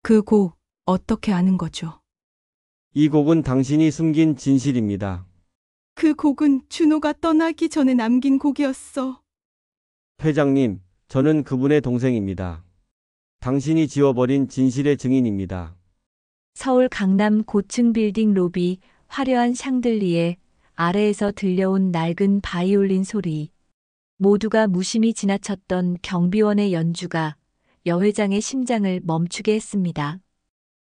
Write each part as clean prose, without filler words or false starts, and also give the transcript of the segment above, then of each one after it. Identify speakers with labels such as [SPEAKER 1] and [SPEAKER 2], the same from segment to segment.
[SPEAKER 1] 그 곡 어떻게 아는 거죠?
[SPEAKER 2] 이 곡은 당신이 숨긴 진실입니다.
[SPEAKER 1] 그 곡은 준호가 떠나기 전에 남긴 곡이었어.
[SPEAKER 2] 회장님, 저는 그분의 동생입니다. 당신이 지워버린 진실의 증인입니다.
[SPEAKER 3] 서울 강남 고층 빌딩 로비, 화려한 샹들리에 아래에서 들려온 낡은 바이올린 소리. 모두가 무심히 지나쳤던 경비원의 연주가 여 회장의 심장을 멈추게 했습니다.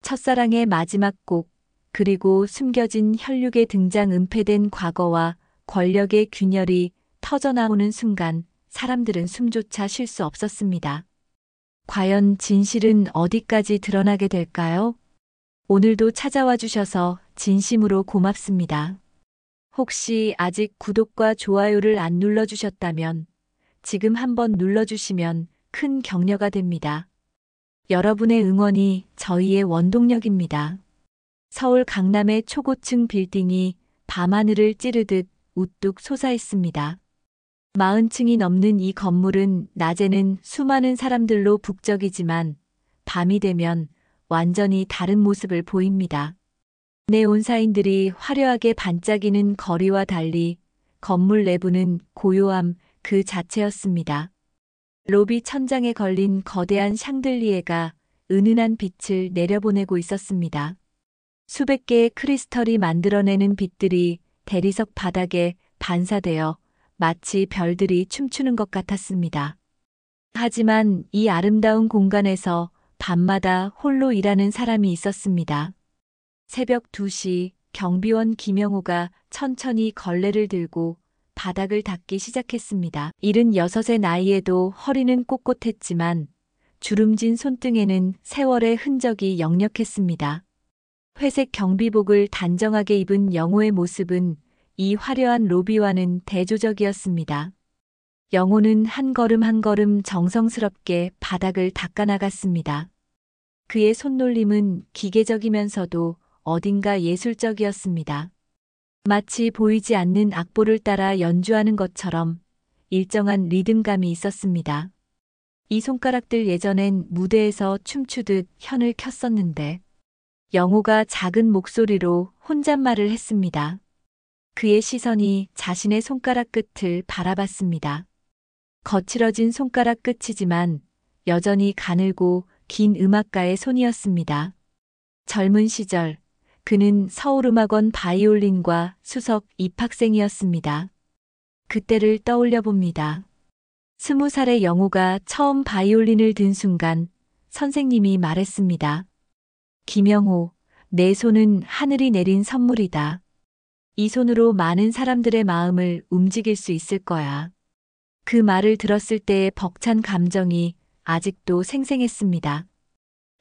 [SPEAKER 3] 첫사랑의 마지막 곡, 그리고 숨겨진 혈육의 등장 은폐된 과거와 권력의 균열이 터져나오는 순간 사람들은 숨조차 쉴 수 없었습니다. 과연 진실은 어디까지 드러나게 될까요? 오늘도 찾아와 주셔서 진심으로 고맙습니다. 혹시 아직 구독과 좋아요를 안 눌러주셨다면 지금 한번 눌러주시면 큰 격려가 됩니다. 여러분의 응원이 저희의 원동력입니다. 서울 강남의 초고층 빌딩이 밤하늘을 찌르듯 우뚝 솟아 있습니다. 40층이 넘는 이 건물은 낮에는 수많은 사람들로 북적이지만 밤이 되면 완전히 다른 모습을 보입니다. 네온사인들이 화려하게 반짝이는 거리와 달리 건물 내부는 고요함 그 자체였습니다. 로비 천장에 걸린 거대한 샹들리에가 은은한 빛을 내려보내고 있었습니다. 수백 개의 크리스털이 만들어내는 빛들이 대리석 바닥에 반사되어 마치 별들이 춤추는 것 같았습니다. 하지만 이 아름다운 공간에서 밤마다 홀로 일하는 사람이 있었습니다. 새벽 2시 경비원 김영호가 천천히 걸레를 들고 바닥을 닦기 시작했습니다. 76의 나이에도 허리는 꼿꼿했지만 주름진 손등에는 세월의 흔적이 역력했습니다. 회색 경비복을 단정하게 입은 영호의 모습은 이 화려한 로비와는 대조적이었습니다. 영호는 한 걸음 한 걸음 정성스럽게 바닥을 닦아나갔습니다. 그의 손놀림은 기계적이면서도 어딘가 예술적이었습니다. 마치 보이지 않는 악보를 따라 연주하는 것처럼 일정한 리듬감이 있었습니다. 이 손가락들 예전엔 무대에서 춤추듯 현을 켰었는데 영호가 작은 목소리로 혼잣말을 했습니다. 그의 시선이 자신의 손가락 끝을 바라봤습니다. 거칠어진 손가락 끝이지만 여전히 가늘고 긴 음악가의 손이었습니다. 젊은 시절 그는 서울음악원 바이올린과 수석 입학생이었습니다. 그때를 떠올려 봅니다. 20살의 영호가 처음 바이올린을 든 순간 선생님이 말했습니다. 김영호, 내 손은 하늘이 내린 선물이다. 이 손으로 많은 사람들의 마음을 움직일 수 있을 거야. 그 말을 들었을 때의 벅찬 감정이 아직도 생생했습니다.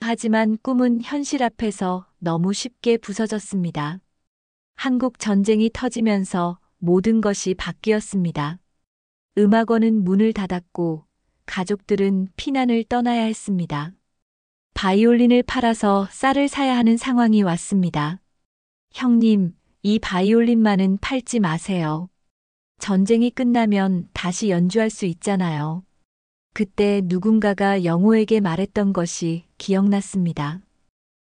[SPEAKER 3] 하지만 꿈은 현실 앞에서 너무 쉽게 부서졌습니다. 한국 전쟁이 터지면서 모든 것이 바뀌었습니다. 음악원은 문을 닫았고 가족들은 피난을 떠나야 했습니다. 바이올린을 팔아서 쌀을 사야 하는 상황이 왔습니다. 형님, 이 바이올린만은 팔지 마세요. 전쟁이 끝나면 다시 연주할 수 있잖아요. 그때 누군가가 영호에게 말했던 것이 기억났습니다.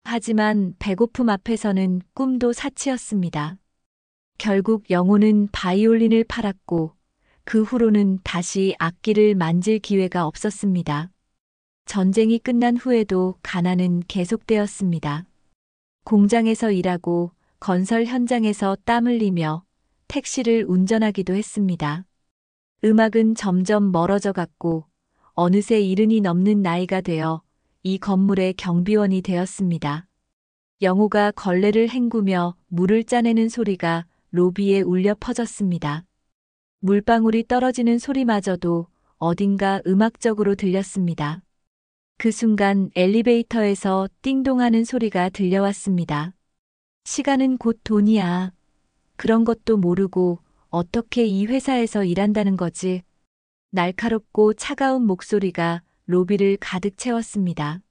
[SPEAKER 3] 하지만 배고픔 앞에서는 꿈도 사치였습니다. 결국 영호는 바이올린을 팔았고 그 후로는 다시 악기를 만질 기회가 없었습니다. 전쟁이 끝난 후에도 가난은 계속되었습니다. 공장에서 일하고 건설 현장에서 땀 흘리며 택시를 운전하기도 했습니다. 음악은 점점 멀어져 갔고 어느새 70이 넘는 나이가 되어 이 건물의 경비원이 되었습니다. 영호가 걸레를 헹구며 물을 짜내는 소리가 로비에 울려 퍼졌습니다. 물방울이 떨어지는 소리마저도 어딘가 음악적으로 들렸습니다. 그 순간 엘리베이터에서 띵동하는 소리가 들려왔습니다. 시간은 곧 돈이야. 그런 것도 모르고 어떻게 이 회사에서 일한다는 거지? 날카롭고 차가운 목소리가 로비를 가득 채웠습니다.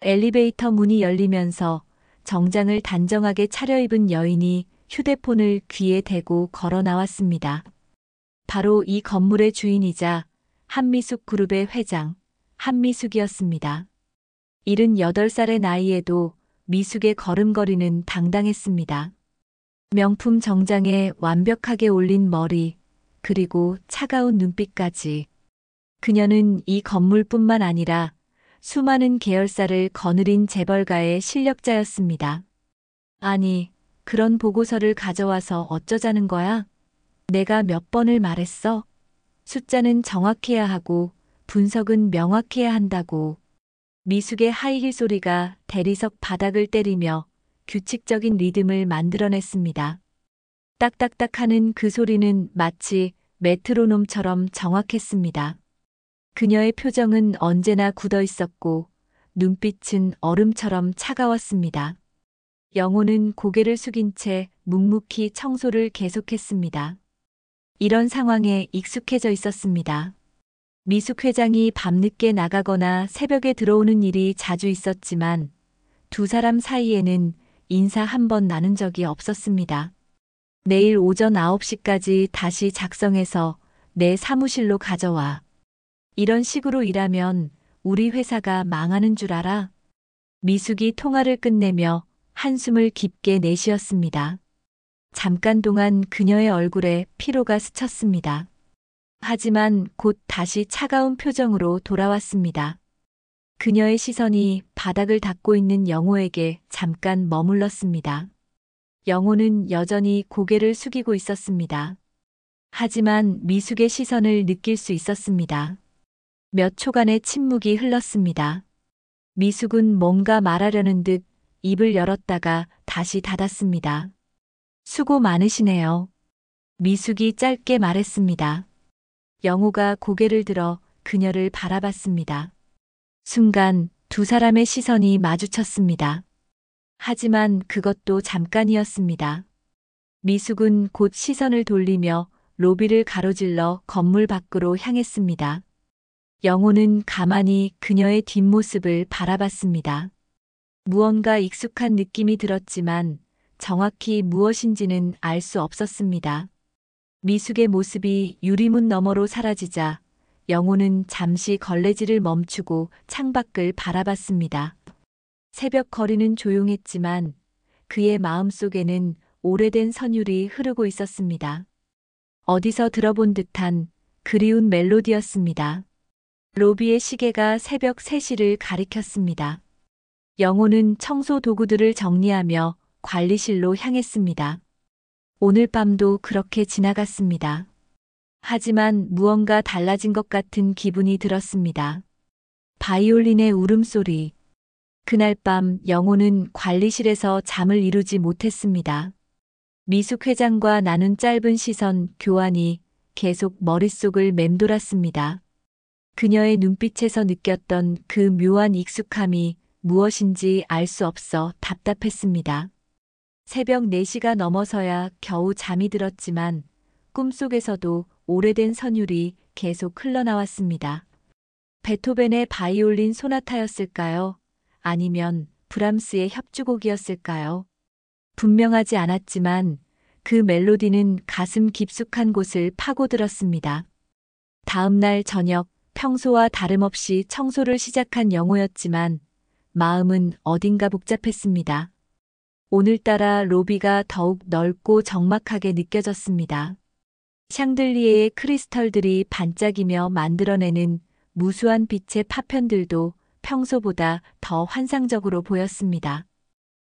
[SPEAKER 3] 엘리베이터 문이 열리면서 정장을 단정하게 차려입은 여인이 휴대폰을 귀에 대고 걸어 나왔습니다. 바로 이 건물의 주인이자 한미숙 그룹의 회장, 한미숙이었습니다. 78살의 나이에도 미숙의 걸음걸이는 당당했습니다. 명품 정장에 완벽하게 올린 머리, 그리고 차가운 눈빛까지. 그녀는 이 건물뿐만 아니라 수많은 계열사를 거느린 재벌가의 실력자였습니다. 아니, 그런 보고서를 가져와서 어쩌자는 거야? 내가 몇 번을 말했어? 숫자는 정확해야 하고 분석은 명확해야 한다고. 미숙의 하이힐 소리가 대리석 바닥을 때리며 규칙적인 리듬을 만들어냈습니다. 딱딱딱 하는 그 소리는 마치 메트로놈처럼 정확했습니다. 그녀의 표정은 언제나 굳어 있었고 눈빛은 얼음처럼 차가웠습니다. 영호는 고개를 숙인 채 묵묵히 청소를 계속했습니다. 이런 상황에 익숙해져 있었습니다. 미숙 회장이 밤늦게 나가거나 새벽에 들어오는 일이 자주 있었지만 두 사람 사이에는 인사 한 번 나눈 적이 없었습니다. 내일 오전 9시까지 다시 작성해서 내 사무실로 가져와. 이런 식으로 일하면 우리 회사가 망하는 줄 알아? 미숙이 통화를 끝내며 한숨을 깊게 내쉬었습니다. 잠깐 동안 그녀의 얼굴에 피로가 스쳤습니다. 하지만 곧 다시 차가운 표정으로 돌아왔습니다. 그녀의 시선이 바닥을 닦고 있는 영호에게 잠깐 머물렀습니다. 영호는 여전히 고개를 숙이고 있었습니다. 하지만 미숙의 시선을 느낄 수 있었습니다. 몇 초간의 침묵이 흘렀습니다. 미숙은 뭔가 말하려는 듯 입을 열었다가 다시 닫았습니다. 수고 많으시네요. 미숙이 짧게 말했습니다. 영호가 고개를 들어 그녀를 바라봤습니다. 순간 두 사람의 시선이 마주쳤습니다. 하지만 그것도 잠깐이었습니다. 미숙은 곧 시선을 돌리며 로비를 가로질러 건물 밖으로 향했습니다. 영호는 가만히 그녀의 뒷모습을 바라봤습니다. 무언가 익숙한 느낌이 들었지만 정확히 무엇인지는 알 수 없었습니다. 미숙의 모습이 유리문 너머로 사라지자 영호는 잠시 걸레질을 멈추고 창밖을 바라봤습니다. 새벽 거리는 조용했지만 그의 마음속에는 오래된 선율이 흐르고 있었습니다. 어디서 들어본 듯한 그리운 멜로디였습니다. 로비의 시계가 새벽 3시를 가리켰습니다. 영호는 청소 도구들을 정리하며 관리실로 향했습니다. 오늘 밤도 그렇게 지나갔습니다. 하지만 무언가 달라진 것 같은 기분이 들었습니다. 바이올린의 울음소리. 그날 밤 영호는 관리실에서 잠을 이루지 못했습니다. 미숙 회장과 나눈 짧은 시선 교환이 계속 머릿속을 맴돌았습니다. 그녀의 눈빛에서 느꼈던 그 묘한 익숙함이 무엇인지 알 수 없어 답답했습니다. 새벽 4시가 넘어서야 겨우 잠이 들었지만 꿈속에서도 오래된 선율이 계속 흘러나왔습니다. 베토벤의 바이올린 소나타였을까요? 아니면 브람스의 협주곡이었을까요? 분명하지 않았지만 그 멜로디는 가슴 깊숙한 곳을 파고들었습니다. 다음 날 저녁 평소와 다름없이 청소를 시작한 영호였지만 마음은 어딘가 복잡했습니다. 오늘따라 로비가 더욱 넓고 적막하게 느껴졌습니다. 샹들리에의 크리스털들이 반짝이며 만들어내는 무수한 빛의 파편들도 평소보다 더 환상적으로 보였습니다.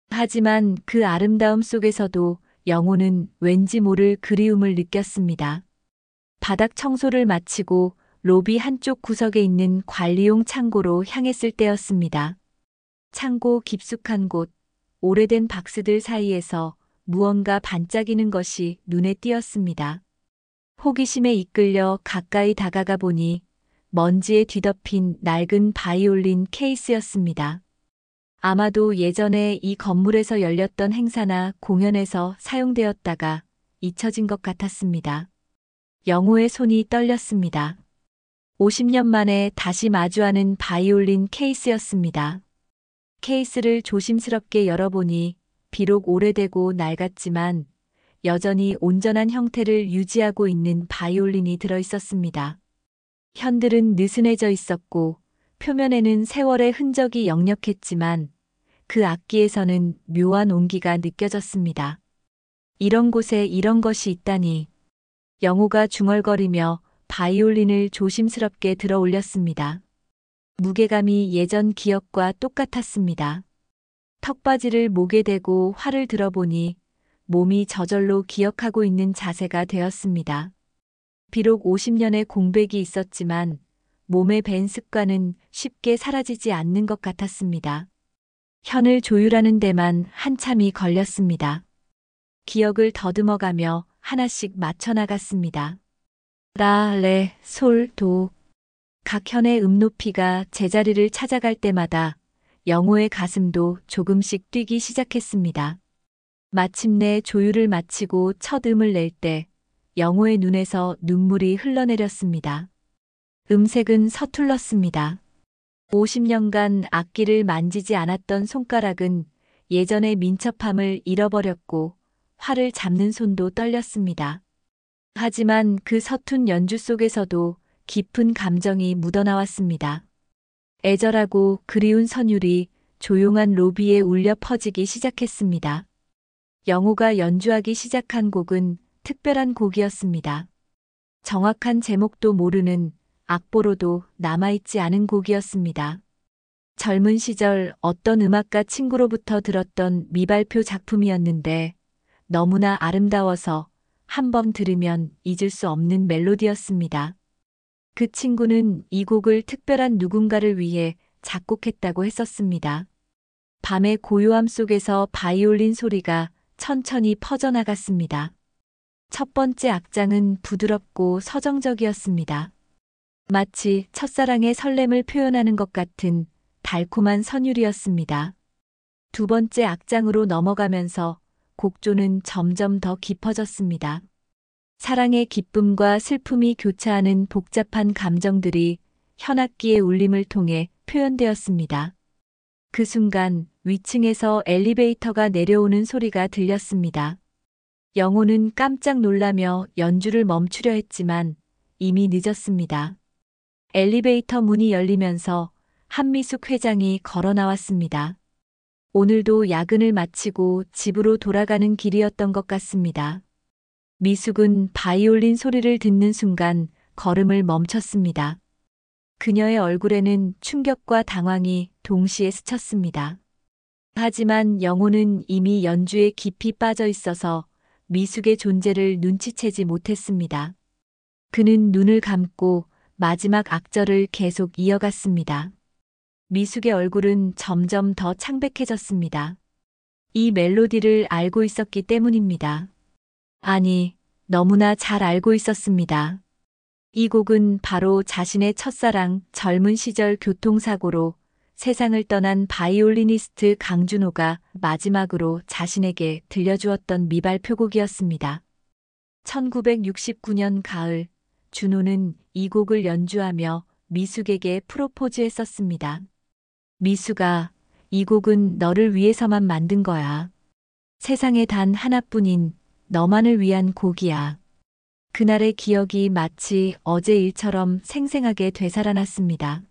[SPEAKER 3] 하지만 그 아름다움 속에서도 영호는 왠지 모를 그리움을 느꼈습니다. 바닥 청소를 마치고 로비 한쪽 구석에 있는 관리용 창고로 향했을 때였습니다. 창고 깊숙한 곳, 오래된 박스들 사이에서 무언가 반짝이는 것이 눈에 띄었습니다. 호기심에 이끌려 가까이 다가가 보니 먼지에 뒤덮인 낡은 바이올린 케이스였습니다. 아마도 예전에 이 건물에서 열렸던 행사나 공연에서 사용되었다가 잊혀진 것 같았습니다. 영호의 손이 떨렸습니다. 50년 만에 다시 마주하는 바이올린 케이스였습니다. 케이스를 조심스럽게 열어보니 비록 오래되고 낡았지만 여전히 온전한 형태를 유지하고 있는 바이올린이 들어있었습니다. 현들은 느슨해져 있었고 표면에는 세월의 흔적이 역력했지만 그 악기에서는 묘한 온기가 느껴졌습니다. 이런 곳에 이런 것이 있다니. 영호가 중얼거리며 바이올린을 조심스럽게 들어 올렸습니다. 무게감이 예전 기억과 똑같았습니다. 턱받이를 목에 대고 활을 들어보니 몸이 저절로 기억하고 있는 자세가 되었습니다. 비록 50년의 공백이 있었지만 몸의 밴 습관은 쉽게 사라지지 않는 것 같았습니다. 현을 조율하는 데만 한참이 걸렸습니다. 기억을 더듬어가며 하나씩 맞춰나갔습니다. 라, 레, 솔, 도. 각 현의 높이가 제자리를 찾아갈 때마다 영호의 가슴도 조금씩 뛰기 시작했습니다. 마침내 조율을 마치고 첫 음을 낼 때 영호의 눈에서 눈물이 흘러내렸습니다. 음색은 서툴렀습니다. 50년간 악기를 만지지 않았던 손가락은 예전의 민첩함을 잃어버렸고 활을 잡는 손도 떨렸습니다. 하지만 그 서툰 연주 속에서도 깊은 감정이 묻어나왔습니다. 애절하고 그리운 선율이 조용한 로비에 울려 퍼지기 시작했습니다. 영호가 연주하기 시작한 곡은 특별한 곡이었습니다. 정확한 제목도 모르는 악보로도 남아있지 않은 곡이었습니다. 젊은 시절 어떤 음악가 친구로부터 들었던 미발표 작품이었는데 너무나 아름다워서 한 번 들으면 잊을 수 없는 멜로디였습니다. 그 친구는 이 곡을 특별한 누군가를 위해 작곡했다고 했었습니다. 밤의 고요함 속에서 바이올린 소리가 천천히 퍼져나갔습니다. 첫 번째 악장은 부드럽고 서정적이었습니다. 마치 첫사랑의 설렘을 표현하는 것 같은 달콤한 선율이었습니다. 두 번째 악장으로 넘어가면서 곡조는 점점 더 깊어졌습니다. 사랑의 기쁨과 슬픔이 교차하는 복잡한 감정들이 현악기의 울림을 통해 표현되었습니다. 그 순간 위층에서 엘리베이터가 내려오는 소리가 들렸습니다. 영호는 깜짝 놀라며 연주를 멈추려 했지만 이미 늦었습니다. 엘리베이터 문이 열리면서 한미숙 회장이 걸어 나왔습니다. 오늘도 야근을 마치고 집으로 돌아가는 길이었던 것 같습니다. 미숙은 바이올린 소리를 듣는 순간 걸음을 멈췄습니다. 그녀의 얼굴에는 충격과 당황이 동시에 스쳤습니다. 하지만 영호는 이미 연주에 깊이 빠져 있어서 미숙의 존재를 눈치채지 못했습니다. 그는 눈을 감고 마지막 악절을 계속 이어갔습니다. 미숙의 얼굴은 점점 더 창백해졌습니다. 이 멜로디를 알고 있었기 때문입니다. 아니, 너무나 잘 알고 있었습니다. 이 곡은 바로 자신의 첫사랑 젊은 시절 교통사고로 세상을 떠난 바이올리니스트 강준호가 마지막으로 자신에게 들려주었던 미발표곡이었습니다. 1969년 가을, 준호는 이 곡을 연주하며 미숙에게 프로포즈했었습니다. 미숙아, 이 곡은 너를 위해서만 만든 거야. 세상에 단 하나뿐인 너만을 위한 곡이야. 그날의 기억이 마치 어제 일처럼 생생하게 되살아났습니다.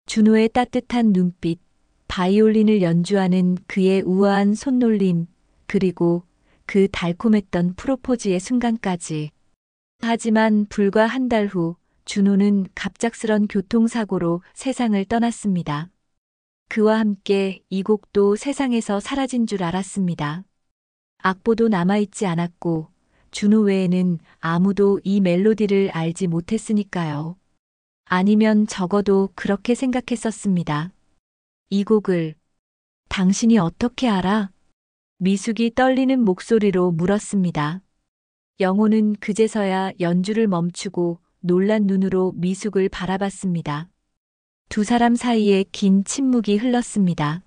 [SPEAKER 3] 준호의 따뜻한 눈빛, 바이올린을 연주하는 그의 우아한 손놀림, 그리고 그 달콤했던 프로포즈의 순간까지. 하지만 불과 한 달 후, 준호는 갑작스런 교통사고로 세상을 떠났습니다. 그와 함께 이 곡도 세상에서 사라진 줄 알았습니다. 악보도 남아있지 않았고 준호 외에는 아무도 이 멜로디를 알지 못했으니까요. 아니면 적어도 그렇게 생각했었습니다. 이 곡을 당신이 어떻게 알아? 미숙이 떨리는 목소리로 물었습니다. 영호는 그제서야 연주를 멈추고 놀란 눈으로 미숙을 바라봤습니다. 두 사람 사이에 긴 침묵이 흘렀습니다.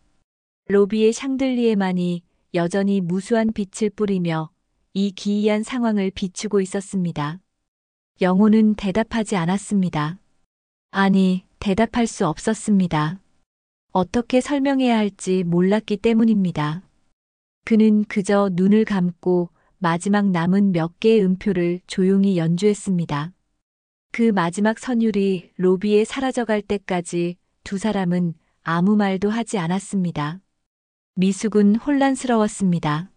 [SPEAKER 3] 로비의 샹들리에만이 여전히 무수한 빛을 뿌리며 이 기이한 상황을 비추고 있었습니다. 영호는 대답하지 않았습니다. 아니, 대답할 수 없었습니다. 어떻게 설명해야 할지 몰랐기 때문입니다. 그는 그저 눈을 감고 마지막 남은 몇 개의 음표를 조용히 연주했습니다. 그 마지막 선율이 로비에 사라져갈 때까지 두 사람은 아무 말도 하지 않았습니다. 미숙은 혼란스러웠습니다.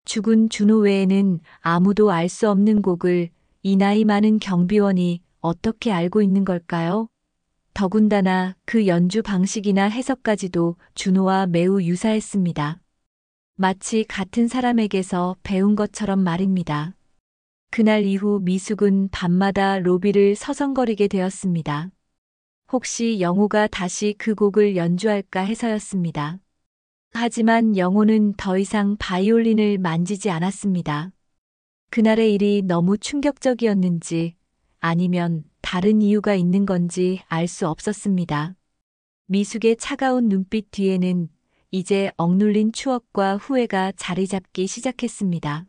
[SPEAKER 3] 죽은 준호 외에는 아무도 알 수 없는 곡을 이 나이 많은 경비원이 어떻게 알고 있는 걸까요? 더군다나 그 연주 방식이나 해석까지도 준호와 매우 유사했습니다. 마치 같은 사람에게서 배운 것처럼 말입니다. 그날 이후 미숙은 밤마다 로비를 서성거리게 되었습니다. 혹시 영호가 다시 그 곡을 연주할까 해서였습니다. 하지만 영호는 더 이상 바이올린을 만지지 않았습니다. 그날의 일이 너무 충격적이었는지 아니면 다른 이유가 있는 건지 알 수 없었습니다. 미숙의 차가운 눈빛 뒤에는 이제 억눌린 추억과 후회가 자리 잡기 시작했습니다.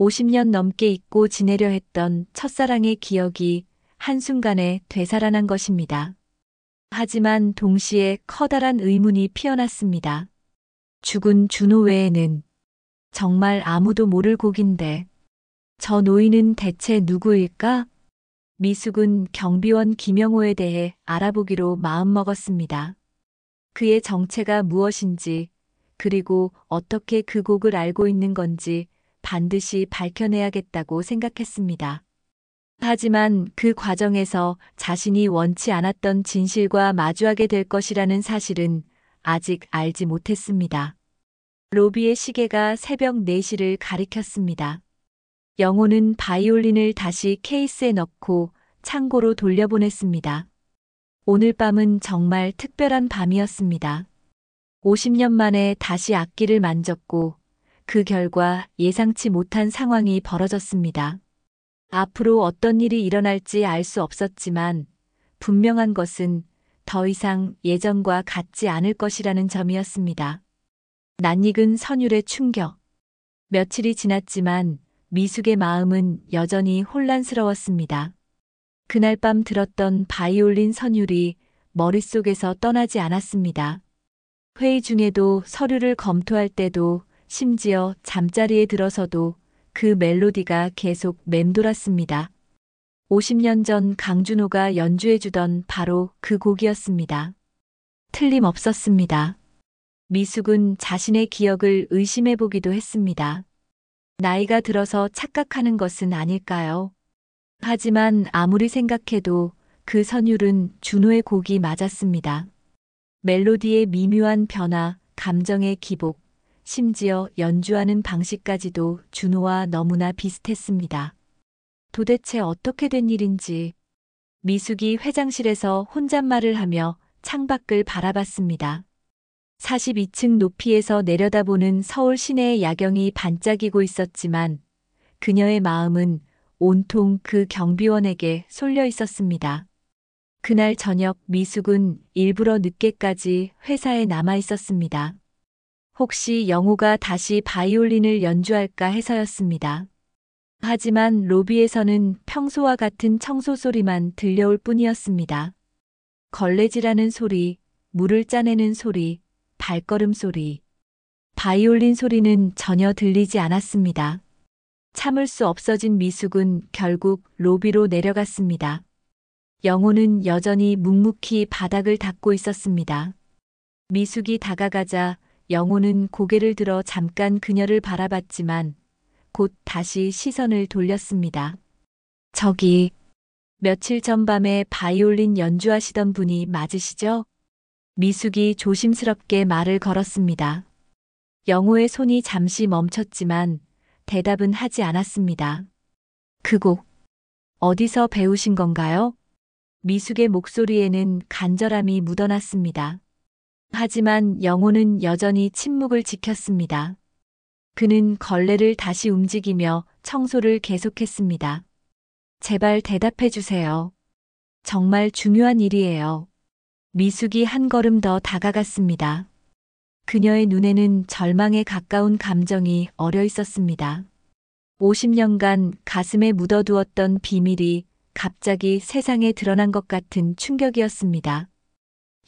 [SPEAKER 3] 50년 넘게 잊고 지내려 했던 첫사랑의 기억이 한순간에 되살아난 것입니다. 하지만 동시에 커다란 의문이 피어났습니다. 죽은 준호 외에는 정말 아무도 모를 곡인데 저 노인은 대체 누구일까? 미숙은 경비원 김영호에 대해 알아보기로 마음먹었습니다. 그의 정체가 무엇인지 그리고 어떻게 그 곡을 알고 있는 건지 반드시 밝혀내야겠다고 생각했습니다. 하지만 그 과정에서 자신이 원치 않았던 진실과 마주하게 될 것이라는 사실은 아직 알지 못했습니다. 로비의 시계가 새벽 4시를 가리켰습니다. 영호는 바이올린을 다시 케이스에 넣고 창고로 돌려보냈습니다. 오늘 밤은 정말 특별한 밤이었습니다. 50년 만에 다시 악기를 만졌고 그 결과 예상치 못한 상황이 벌어졌습니다. 앞으로 어떤 일이 일어날지 알 수 없었지만 분명한 것은 더 이상 예전과 같지 않을 것이라는 점이었습니다. 낯익은 선율의 충격. 며칠이 지났지만 미숙의 마음은 여전히 혼란스러웠습니다. 그날 밤 들었던 바이올린 선율이 머릿속에서 떠나지 않았습니다. 회의 중에도 서류를 검토할 때도 심지어 잠자리에 들어서도 그 멜로디가 계속 맴돌았습니다. 50년 전 강준호가 연주해주던 바로 그 곡이었습니다. 틀림없었습니다. 미숙은 자신의 기억을 의심해보기도 했습니다. 나이가 들어서 착각하는 것은 아닐까요? 하지만 아무리 생각해도 그 선율은 준호의 곡이 맞았습니다. 멜로디의 미묘한 변화, 감정의 기복, 심지어 연주하는 방식까지도 준호와 너무나 비슷했습니다. 도대체 어떻게 된 일인지 미숙이 회장실에서 혼잣말을 하며 창밖을 바라봤습니다. 42층 높이에서 내려다보는 서울 시내의 야경이 반짝이고 있었지만 그녀의 마음은 온통 그 경비원에게 쏠려 있었습니다. 그날 저녁 미숙은 일부러 늦게까지 회사에 남아 있었습니다. 혹시 영호가 다시 바이올린을 연주할까 해서였습니다. 하지만 로비에서는 평소와 같은 청소 소리만 들려올 뿐이었습니다. 걸레질하는 소리, 물을 짜내는 소리, 발걸음 소리. 바이올린 소리는 전혀 들리지 않았습니다. 참을 수 없어진 미숙은 결국 로비로 내려갔습니다. 영호는 여전히 묵묵히 바닥을 닦고 있었습니다. 미숙이 다가가자 영호는 고개를 들어 잠깐 그녀를 바라봤지만 곧 다시 시선을 돌렸습니다. 저기, 며칠 전 밤에 바이올린 연주하시던 분이 맞으시죠? 미숙이 조심스럽게 말을 걸었습니다. 영호의 손이 잠시 멈췄지만 대답은 하지 않았습니다. 그 곡, 어디서 배우신 건가요? 미숙의 목소리에는 간절함이 묻어났습니다. 하지만 영호는 여전히 침묵을 지켰습니다. 그는 걸레를 다시 움직이며 청소를 계속했습니다. 제발 대답해 주세요. 정말 중요한 일이에요. 미숙이 한 걸음 더 다가갔습니다. 그녀의 눈에는 절망에 가까운 감정이 어려 있었습니다. 50년간 가슴에 묻어두었던 비밀이 갑자기 세상에 드러난 것 같은 충격이었습니다.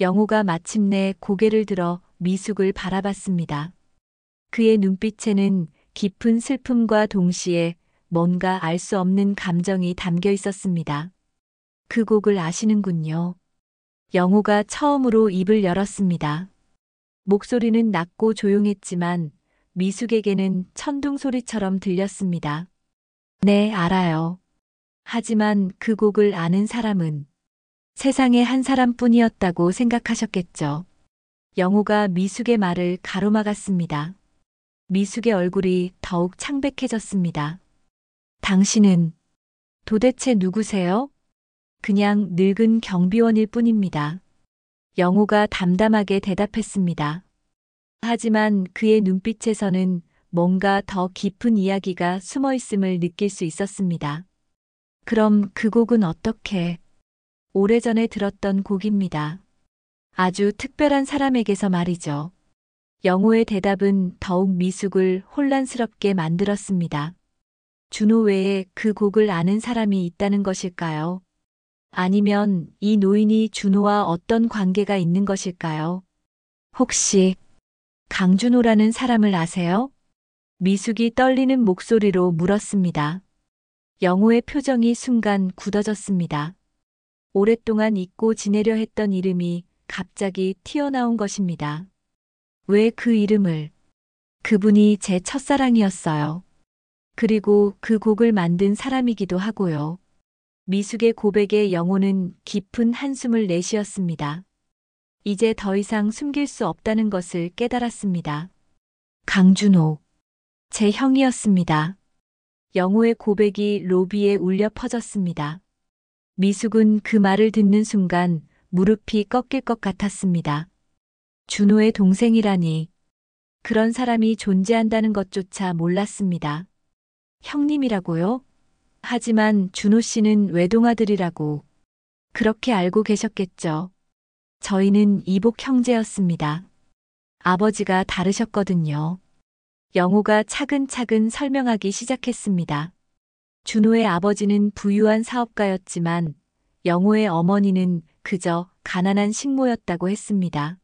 [SPEAKER 3] 영호가 마침내 고개를 들어 미숙을 바라봤습니다. 그의 눈빛에는 깊은 슬픔과 동시에 뭔가 알 수 없는 감정이 담겨 있었습니다. 그 곡을 아시는군요. 영호가 처음으로 입을 열었습니다. 목소리는 낮고 조용했지만 미숙에게는 천둥 소리처럼 들렸습니다. 네, 알아요. 하지만 그 곡을 아는 사람은 세상에 한 사람뿐이었다고 생각하셨겠죠. 영호가 미숙의 말을 가로막았습니다. 미숙의 얼굴이 더욱 창백해졌습니다. 당신은 도대체 누구세요? 그냥 늙은 경비원일 뿐입니다. 영호가 담담하게 대답했습니다. 하지만 그의 눈빛에서는 뭔가 더 깊은 이야기가 숨어 있음을 느낄 수 있었습니다. 그럼 그 곡은 어떻게? 오래전에 들었던 곡입니다. 아주 특별한 사람에게서 말이죠. 영호의 대답은 더욱 미숙을 혼란스럽게 만들었습니다. 준호 외에 그 곡을 아는 사람이 있다는 것일까요? 아니면 이 노인이 준호와 어떤 관계가 있는 것일까요? 혹시 강준호라는 사람을 아세요? 미숙이 떨리는 목소리로 물었습니다. 영호의 표정이 순간 굳어졌습니다. 오랫동안 잊고 지내려 했던 이름이 갑자기 튀어나온 것입니다. 왜 그 이름을? 그분이 제 첫사랑이었어요. 그리고 그 곡을 만든 사람이기도 하고요. 미숙의 고백에 영호는 깊은 한숨을 내쉬었습니다. 이제 더 이상 숨길 수 없다는 것을 깨달았습니다. 강준호. 제 형이었습니다. 영호의 고백이 로비에 울려 퍼졌습니다. 미숙은 그 말을 듣는 순간 무릎이 꺾일 것 같았습니다. 준호의 동생이라니. 그런 사람이 존재한다는 것조차 몰랐습니다. 형님이라고요? 하지만 준호 씨는 외동아들이라고. 그렇게 알고 계셨겠죠. 저희는 이복 형제였습니다. 아버지가 다르셨거든요. 영호가 차근차근 설명하기 시작했습니다. 준호의 아버지는 부유한 사업가였지만 영호의 어머니는 그저 가난한 식모였다고 했습니다.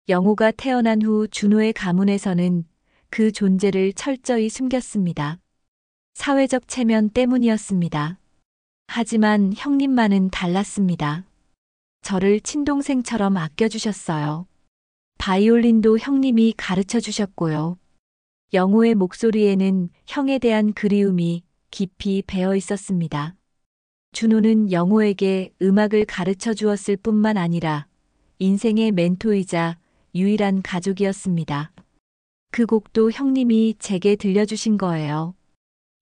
[SPEAKER 3] 영호가 태어난 후 준호의 가문에서는 그 존재를 철저히 숨겼습니다. 사회적 체면 때문이었습니다. 하지만 형님만은 달랐습니다. 저를 친동생처럼 아껴주셨어요. 바이올린도 형님이 가르쳐 주셨고요. 영호의 목소리에는 형에 대한 그리움이 깊이 배어 있었습니다. 준호는 영호에게 음악을 가르쳐 주었을 뿐만 아니라 인생의 멘토이자 유일한 가족이었습니다. 그 곡도 형님이 제게 들려주신 거예요.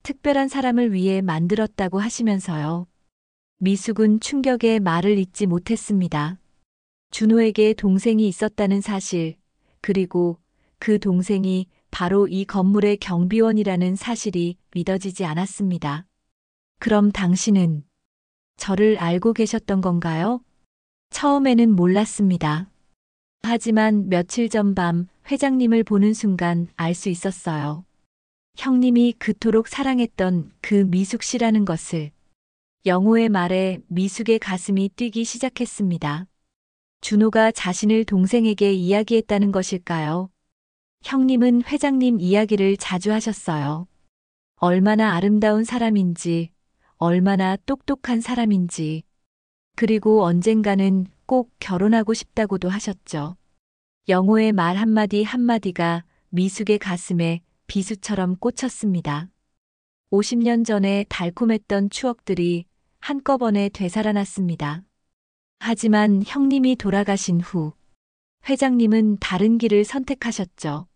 [SPEAKER 3] 특별한 사람을 위해 만들었다고 하시면서요. 미숙은 충격에 말을 잇지 못했습니다. 준호에게 동생이 있었다는 사실, 그리고 그 동생이 바로 이 건물의 경비원이라는 사실이 믿어지지 않았습니다. 그럼 당신은 저를 알고 계셨던 건가요? 처음에는 몰랐습니다. 하지만 며칠 전 밤 회장님을 보는 순간 알 수 있었어요. 형님이 그토록 사랑했던 그 미숙 씨라는 것을. 영호의 말에 미숙의 가슴이 뛰기 시작했습니다. 준호가 자신을 동생에게 이야기했다는 것일까요? 형님은 회장님 이야기를 자주 하셨어요. 얼마나 아름다운 사람인지, 얼마나 똑똑한 사람인지, 그리고 언젠가는 꼭 결혼하고 싶다고도 하셨죠. 영호의 말 한마디 한마디가 미숙의 가슴에 비수처럼 꽂혔습니다. 50년 전에 달콤했던 추억들이 한꺼번에 되살아났습니다. 하지만 형님이 돌아가신 후 회장님은 다른 길을 선택하셨죠.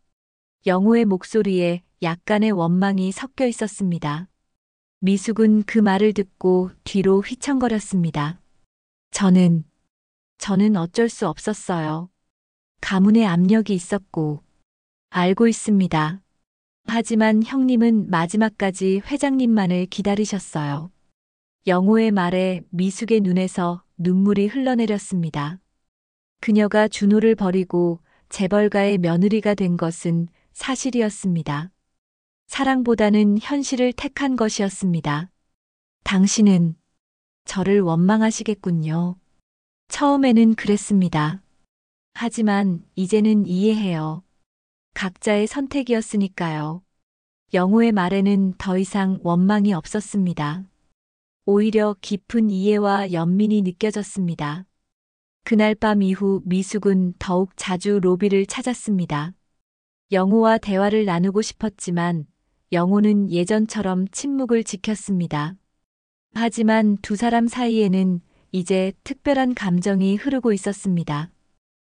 [SPEAKER 3] 영호의 목소리에 약간의 원망이 섞여 있었습니다. 미숙은 그 말을 듣고 뒤로 휘청거렸습니다. 저는 어쩔 수 없었어요. 가문의 압력이 있었고, 알고 있습니다. 하지만 형님은 마지막까지 회장님만을 기다리셨어요. 영호의 말에 미숙의 눈에서 눈물이 흘러내렸습니다. 그녀가 준호를 버리고 재벌가의 며느리가 된 것은 사실이었습니다. 사랑보다는 현실을 택한 것이었습니다. 당신은 저를 원망하시겠군요. 처음에는 그랬습니다. 하지만 이제는 이해해요. 각자의 선택이었으니까요. 영호의 말에는 더 이상 원망이 없었습니다. 오히려 깊은 이해와 연민이 느껴졌습니다. 그날 밤 이후 미숙은 더욱 자주 로비를 찾았습니다. 영호와 대화를 나누고 싶었지만 영호는 예전처럼 침묵을 지켰습니다. 하지만 두 사람 사이에는 이제 특별한 감정이 흐르고 있었습니다.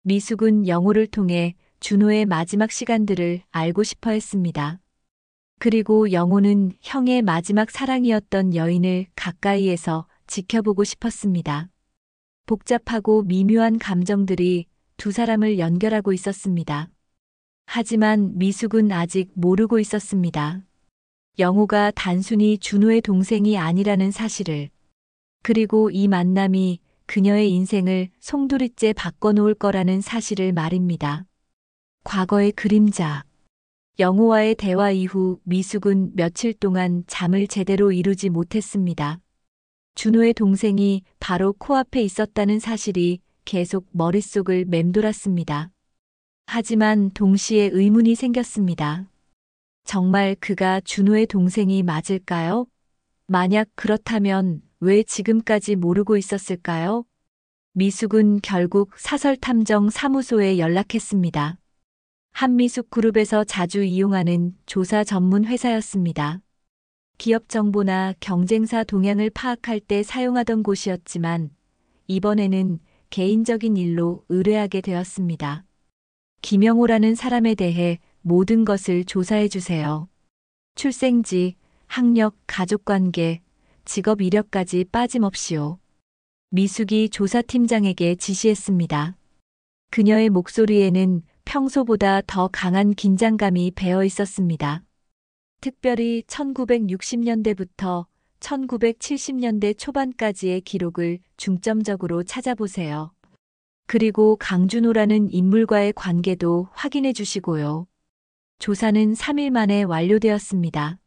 [SPEAKER 3] 미숙은 영호를 통해 준호의 마지막 시간들을 알고 싶어 했습니다. 그리고 영호는 형의 마지막 사랑이었던 여인을 가까이에서 지켜보고 싶었습니다. 복잡하고 미묘한 감정들이 두 사람을 연결하고 있었습니다. 하지만 미숙은 아직 모르고 있었습니다. 영호가 단순히 준호의 동생이 아니라는 사실을, 그리고 이 만남이 그녀의 인생을 송두리째 바꿔놓을 거라는 사실을 말입니다. 과거의 그림자. 영호와의 대화 이후 미숙은 며칠 동안 잠을 제대로 이루지 못했습니다. 준호의 동생이 바로 코앞에 있었다는 사실이 계속 머릿속을 맴돌았습니다. 하지만 동시에 의문이 생겼습니다. 정말 그가 준호의 동생이 맞을까요? 만약 그렇다면 왜 지금까지 모르고 있었을까요? 미숙은 결국 사설탐정 사무소에 연락했습니다. 한미숙 그룹에서 자주 이용하는 조사 전문 회사였습니다. 기업 정보나 경쟁사 동향을 파악할 때 사용하던 곳이었지만 이번에는 개인적인 일로 의뢰하게 되었습니다. 김영호라는 사람에 대해 모든 것을 조사해 주세요. 출생지, 학력, 가족관계, 직업 이력까지 빠짐없이요. 미숙이 조사팀장에게 지시했습니다. 그녀의 목소리에는 평소보다 더 강한 긴장감이 배어 있었습니다. 특별히 1960년대부터 1970년대 초반까지의 기록을 중점적으로 찾아보세요. 그리고 강준호라는 인물과의 관계도 확인해 주시고요. 조사는 3일 만에 완료되었습니다.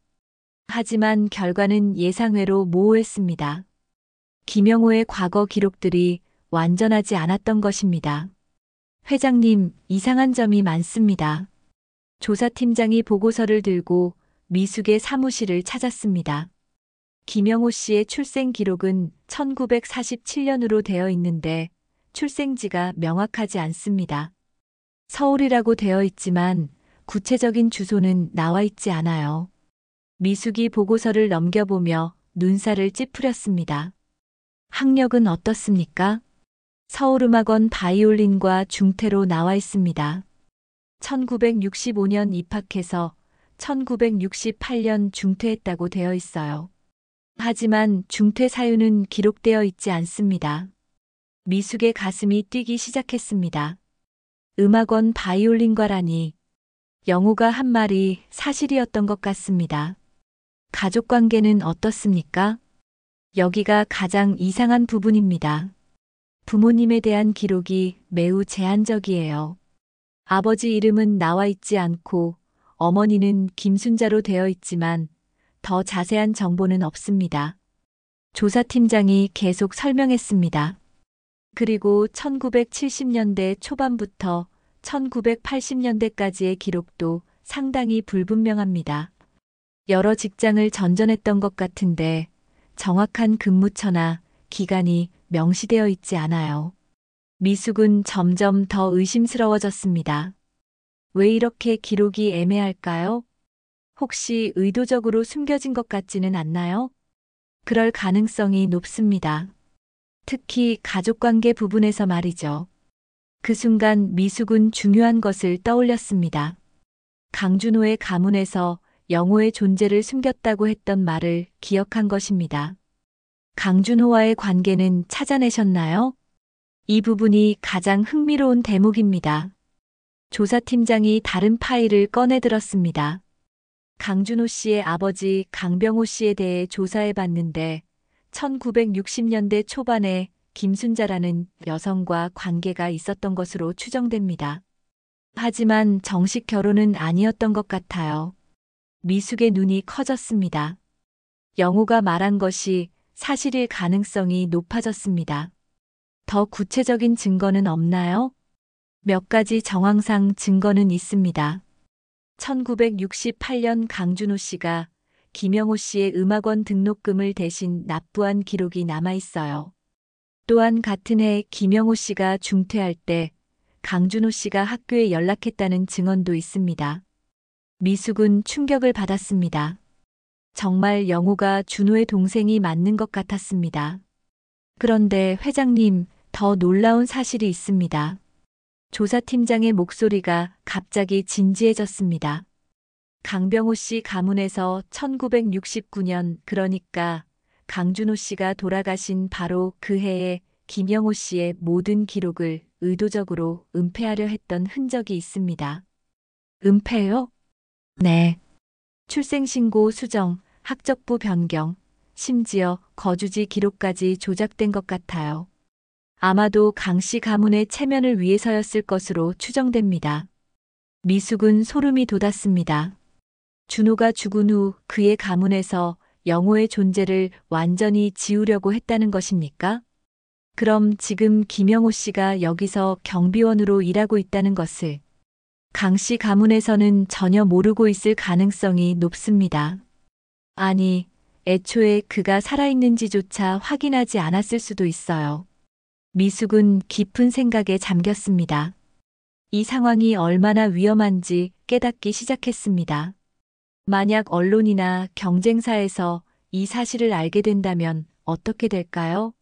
[SPEAKER 3] 하지만 결과는 예상외로 모호했습니다. 김영호의 과거 기록들이 완전하지 않았던 것입니다. 회장님, 이상한 점이 많습니다. 조사팀장이 보고서를 들고 미숙의 사무실을 찾았습니다. 김영호 씨의 출생 기록은 1947년으로 되어 있는데 출생지가 명확하지 않습니다. 서울이라고 되어 있지만 구체적인 주소는 나와 있지 않아요. 미숙이 보고서를 넘겨보며 눈살을 찌푸렸습니다. 학력은 어떻습니까? 서울음악원 바이올린과 중퇴로 나와 있습니다. 1965년 입학해서 1968년 중퇴했다고 되어 있어요. 하지만 중퇴 사유는 기록되어 있지 않습니다. 미숙의 가슴이 뛰기 시작했습니다. 음악원 바이올린과라니. 영호가 한 말이 사실이었던 것 같습니다. 가족관계는 어떻습니까? 여기가 가장 이상한 부분입니다. 부모님에 대한 기록이 매우 제한적이에요. 아버지 이름은 나와 있지 않고 어머니는 김순자로 되어 있지만 더 자세한 정보는 없습니다. 조사팀장이 계속 설명했습니다. 그리고 1970년대 초반부터 1980년대까지의 기록도 상당히 불분명합니다. 여러 직장을 전전했던 것 같은데 정확한 근무처나 기간이 명시되어 있지 않아요. 미숙은 점점 더 의심스러워졌습니다. 왜 이렇게 기록이 애매할까요? 혹시 의도적으로 숨겨진 것 같지는 않나요? 그럴 가능성이 높습니다. 특히 가족관계 부분에서 말이죠. 그 순간 미숙은 중요한 것을 떠올렸습니다. 강준호의 가문에서 영호의 존재를 숨겼다고 했던 말을 기억한 것입니다. 강준호와의 관계는 찾아내셨나요? 이 부분이 가장 흥미로운 대목입니다. 조사팀장이 다른 파일을 꺼내 들었습니다. 강준호 씨의 아버지 강병호 씨에 대해 조사해 봤는데 1960년대 초반에 김순자라는 여성과 관계가 있었던 것으로 추정됩니다. 하지만 정식 결혼은 아니었던 것 같아요. 미숙의 눈이 커졌습니다. 영호가 말한 것이 사실일 가능성이 높아졌습니다. 더 구체적인 증거는 없나요? 몇 가지 정황상 증거는 있습니다. 1968년 강준호 씨가 김영호 씨의 음악원 등록금을 대신 납부한 기록이 남아 있어요. 또한 같은 해 김영호 씨가 중퇴할 때 강준호 씨가 학교에 연락했다는 증언도 있습니다. 미숙은 충격을 받았습니다. 정말 영호가 준호의 동생이 맞는 것 같았습니다. 그런데 회장님, 더 놀라운 사실이 있습니다. 조사팀장의 목소리가 갑자기 진지해졌습니다. 강병호 씨 가문에서 1969년, 그러니까 강준호 씨가 돌아가신 바로 그 해에 김영호 씨의 모든 기록을 의도적으로 은폐하려 했던 흔적이 있습니다. 은폐요? 네. 출생신고 수정, 학적부 변경, 심지어 거주지 기록까지 조작된 것 같아요. 아마도 강 씨 가문의 체면을 위해서였을 것으로 추정됩니다. 미숙은 소름이 돋았습니다. 준호가 죽은 후 그의 가문에서 영호의 존재를 완전히 지우려고 했다는 것입니까? 그럼 지금 김영호 씨가 여기서 경비원으로 일하고 있다는 것을 강 씨 가문에서는 전혀 모르고 있을 가능성이 높습니다. 아니, 애초에 그가 살아있는지조차 확인하지 않았을 수도 있어요. 미숙은 깊은 생각에 잠겼습니다. 이 상황이 얼마나 위험한지 깨닫기 시작했습니다. 만약 언론이나 경쟁사에서 이 사실을 알게 된다면 어떻게 될까요?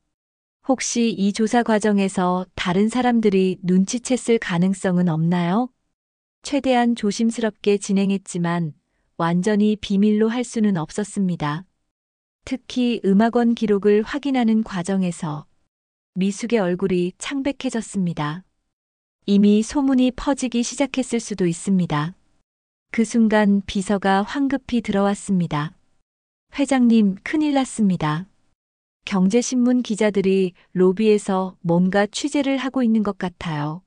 [SPEAKER 3] 혹시 이 조사 과정에서 다른 사람들이 눈치챘을 가능성은 없나요? 최대한 조심스럽게 진행했지만 완전히 비밀로 할 수는 없었습니다. 특히 음악원 기록을 확인하는 과정에서 미숙의 얼굴이 창백해졌습니다. 이미 소문이 퍼지기 시작했을 수도 있습니다. 그 순간 비서가 황급히 들어왔습니다. 회장님, 큰일 났습니다. 경제신문 기자들이 로비에서 뭔가 취재를 하고 있는 것 같아요.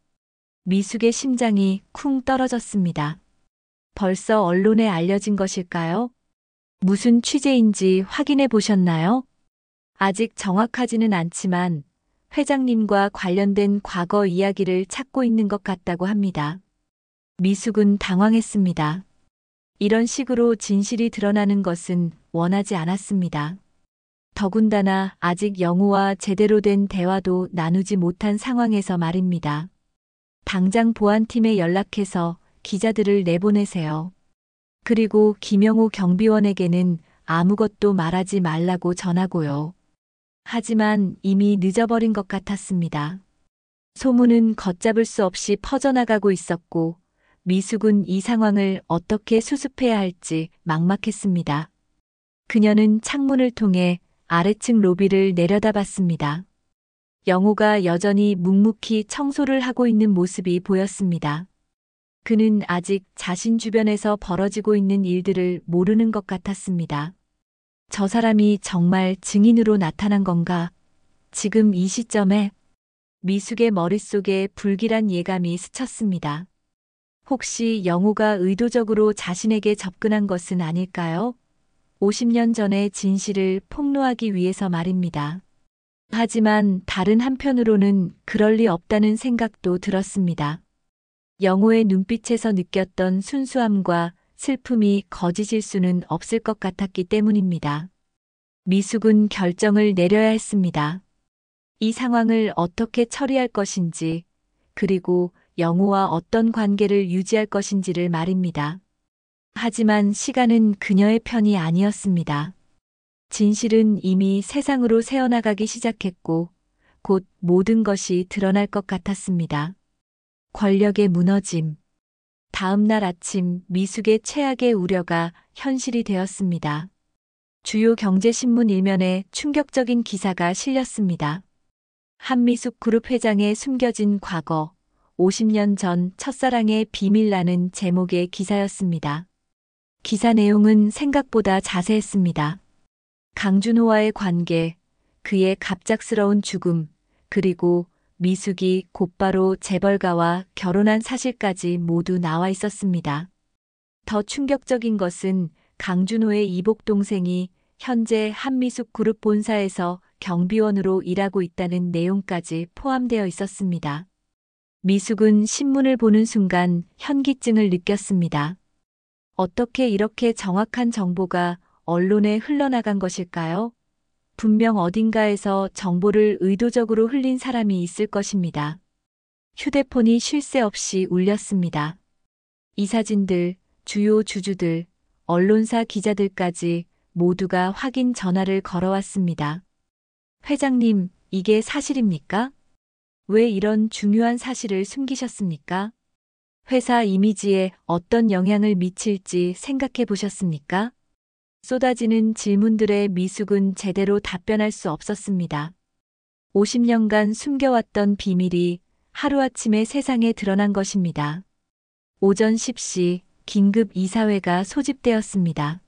[SPEAKER 3] 미숙의 심장이 쿵 떨어졌습니다. 벌써 언론에 알려진 것일까요? 무슨 취재인지 확인해 보셨나요? 아직 정확하지는 않지만 회장님과 관련된 과거 이야기를 찾고 있는 것 같다고 합니다. 미숙은 당황했습니다. 이런 식으로 진실이 드러나는 것은 원하지 않았습니다. 더군다나 아직 영호와 제대로 된 대화도 나누지 못한 상황에서 말입니다. 당장 보안팀에 연락해서 기자들을 내보내세요. 그리고 김영호 경비원에게는 아무것도 말하지 말라고 전하고요. 하지만 이미 늦어버린 것 같았습니다. 소문은 걷잡을 수 없이 퍼져나가고 있었고 미숙은 이 상황을 어떻게 수습해야 할지 막막했습니다. 그녀는 창문을 통해 아래층 로비를 내려다봤습니다. 영호가 여전히 묵묵히 청소를 하고 있는 모습이 보였습니다. 그는 아직 자신 주변에서 벌어지고 있는 일들을 모르는 것 같았습니다. 저 사람이 정말 증인으로 나타난 건가? 지금 이 시점에 미숙의 머릿속에 불길한 예감이 스쳤습니다. 혹시 영호가 의도적으로 자신에게 접근한 것은 아닐까요? 50년 전의 진실을 폭로하기 위해서 말입니다. 하지만 다른 한편으로는 그럴 리 없다는 생각도 들었습니다. 영호의 눈빛에서 느꼈던 순수함과 슬픔이 거짓일 수는 없을 것 같았기 때문입니다. 미숙은 결정을 내려야 했습니다. 이 상황을 어떻게 처리할 것인지, 그리고 영호와 어떤 관계를 유지할 것인지를 말입니다. 하지만 시간은 그녀의 편이 아니었습니다. 진실은 이미 세상으로 새어나가기 시작했고, 곧 모든 것이 드러날 것 같았습니다. 권력의 무너짐. 다음 날 아침 미숙의 최악의 우려가 현실이 되었습니다. 주요 경제신문 일면에 충격적인 기사가 실렸습니다. 한미숙 그룹 회장의 숨겨진 과거, 50년 전 첫사랑의 비밀라는 제목의 기사였습니다. 기사 내용은 생각보다 자세했습니다. 강준호와의 관계, 그의 갑작스러운 죽음, 그리고 미숙이 곧바로 재벌가와 결혼한 사실까지 모두 나와 있었습니다. 더 충격적인 것은 강준호의 이복 동생이 현재 한미숙 그룹 본사에서 경비원으로 일하고 있다는 내용까지 포함되어 있었습니다. 미숙은 신문을 보는 순간 현기증을 느꼈습니다. 어떻게 이렇게 정확한 정보가 언론에 흘러나간 것일까요? 분명 어딘가에서 정보를 의도적으로 흘린 사람이 있을 것입니다. 휴대폰이 쉴 새 없이 울렸습니다. 이 사진들, 주요 주주들, 언론사 기자들까지 모두가 확인 전화를 걸어왔습니다. 회장님, 이게 사실입니까? 왜 이런 중요한 사실을 숨기셨습니까? 회사 이미지에 어떤 영향을 미칠지 생각해 보셨습니까? 쏟아지는 질문들에 미숙은 제대로 답변할 수 없었습니다. 50년간 숨겨왔던 비밀이 하루아침에 세상에 드러난 것입니다. 오전 10시 긴급 이사회가 소집되었습니다.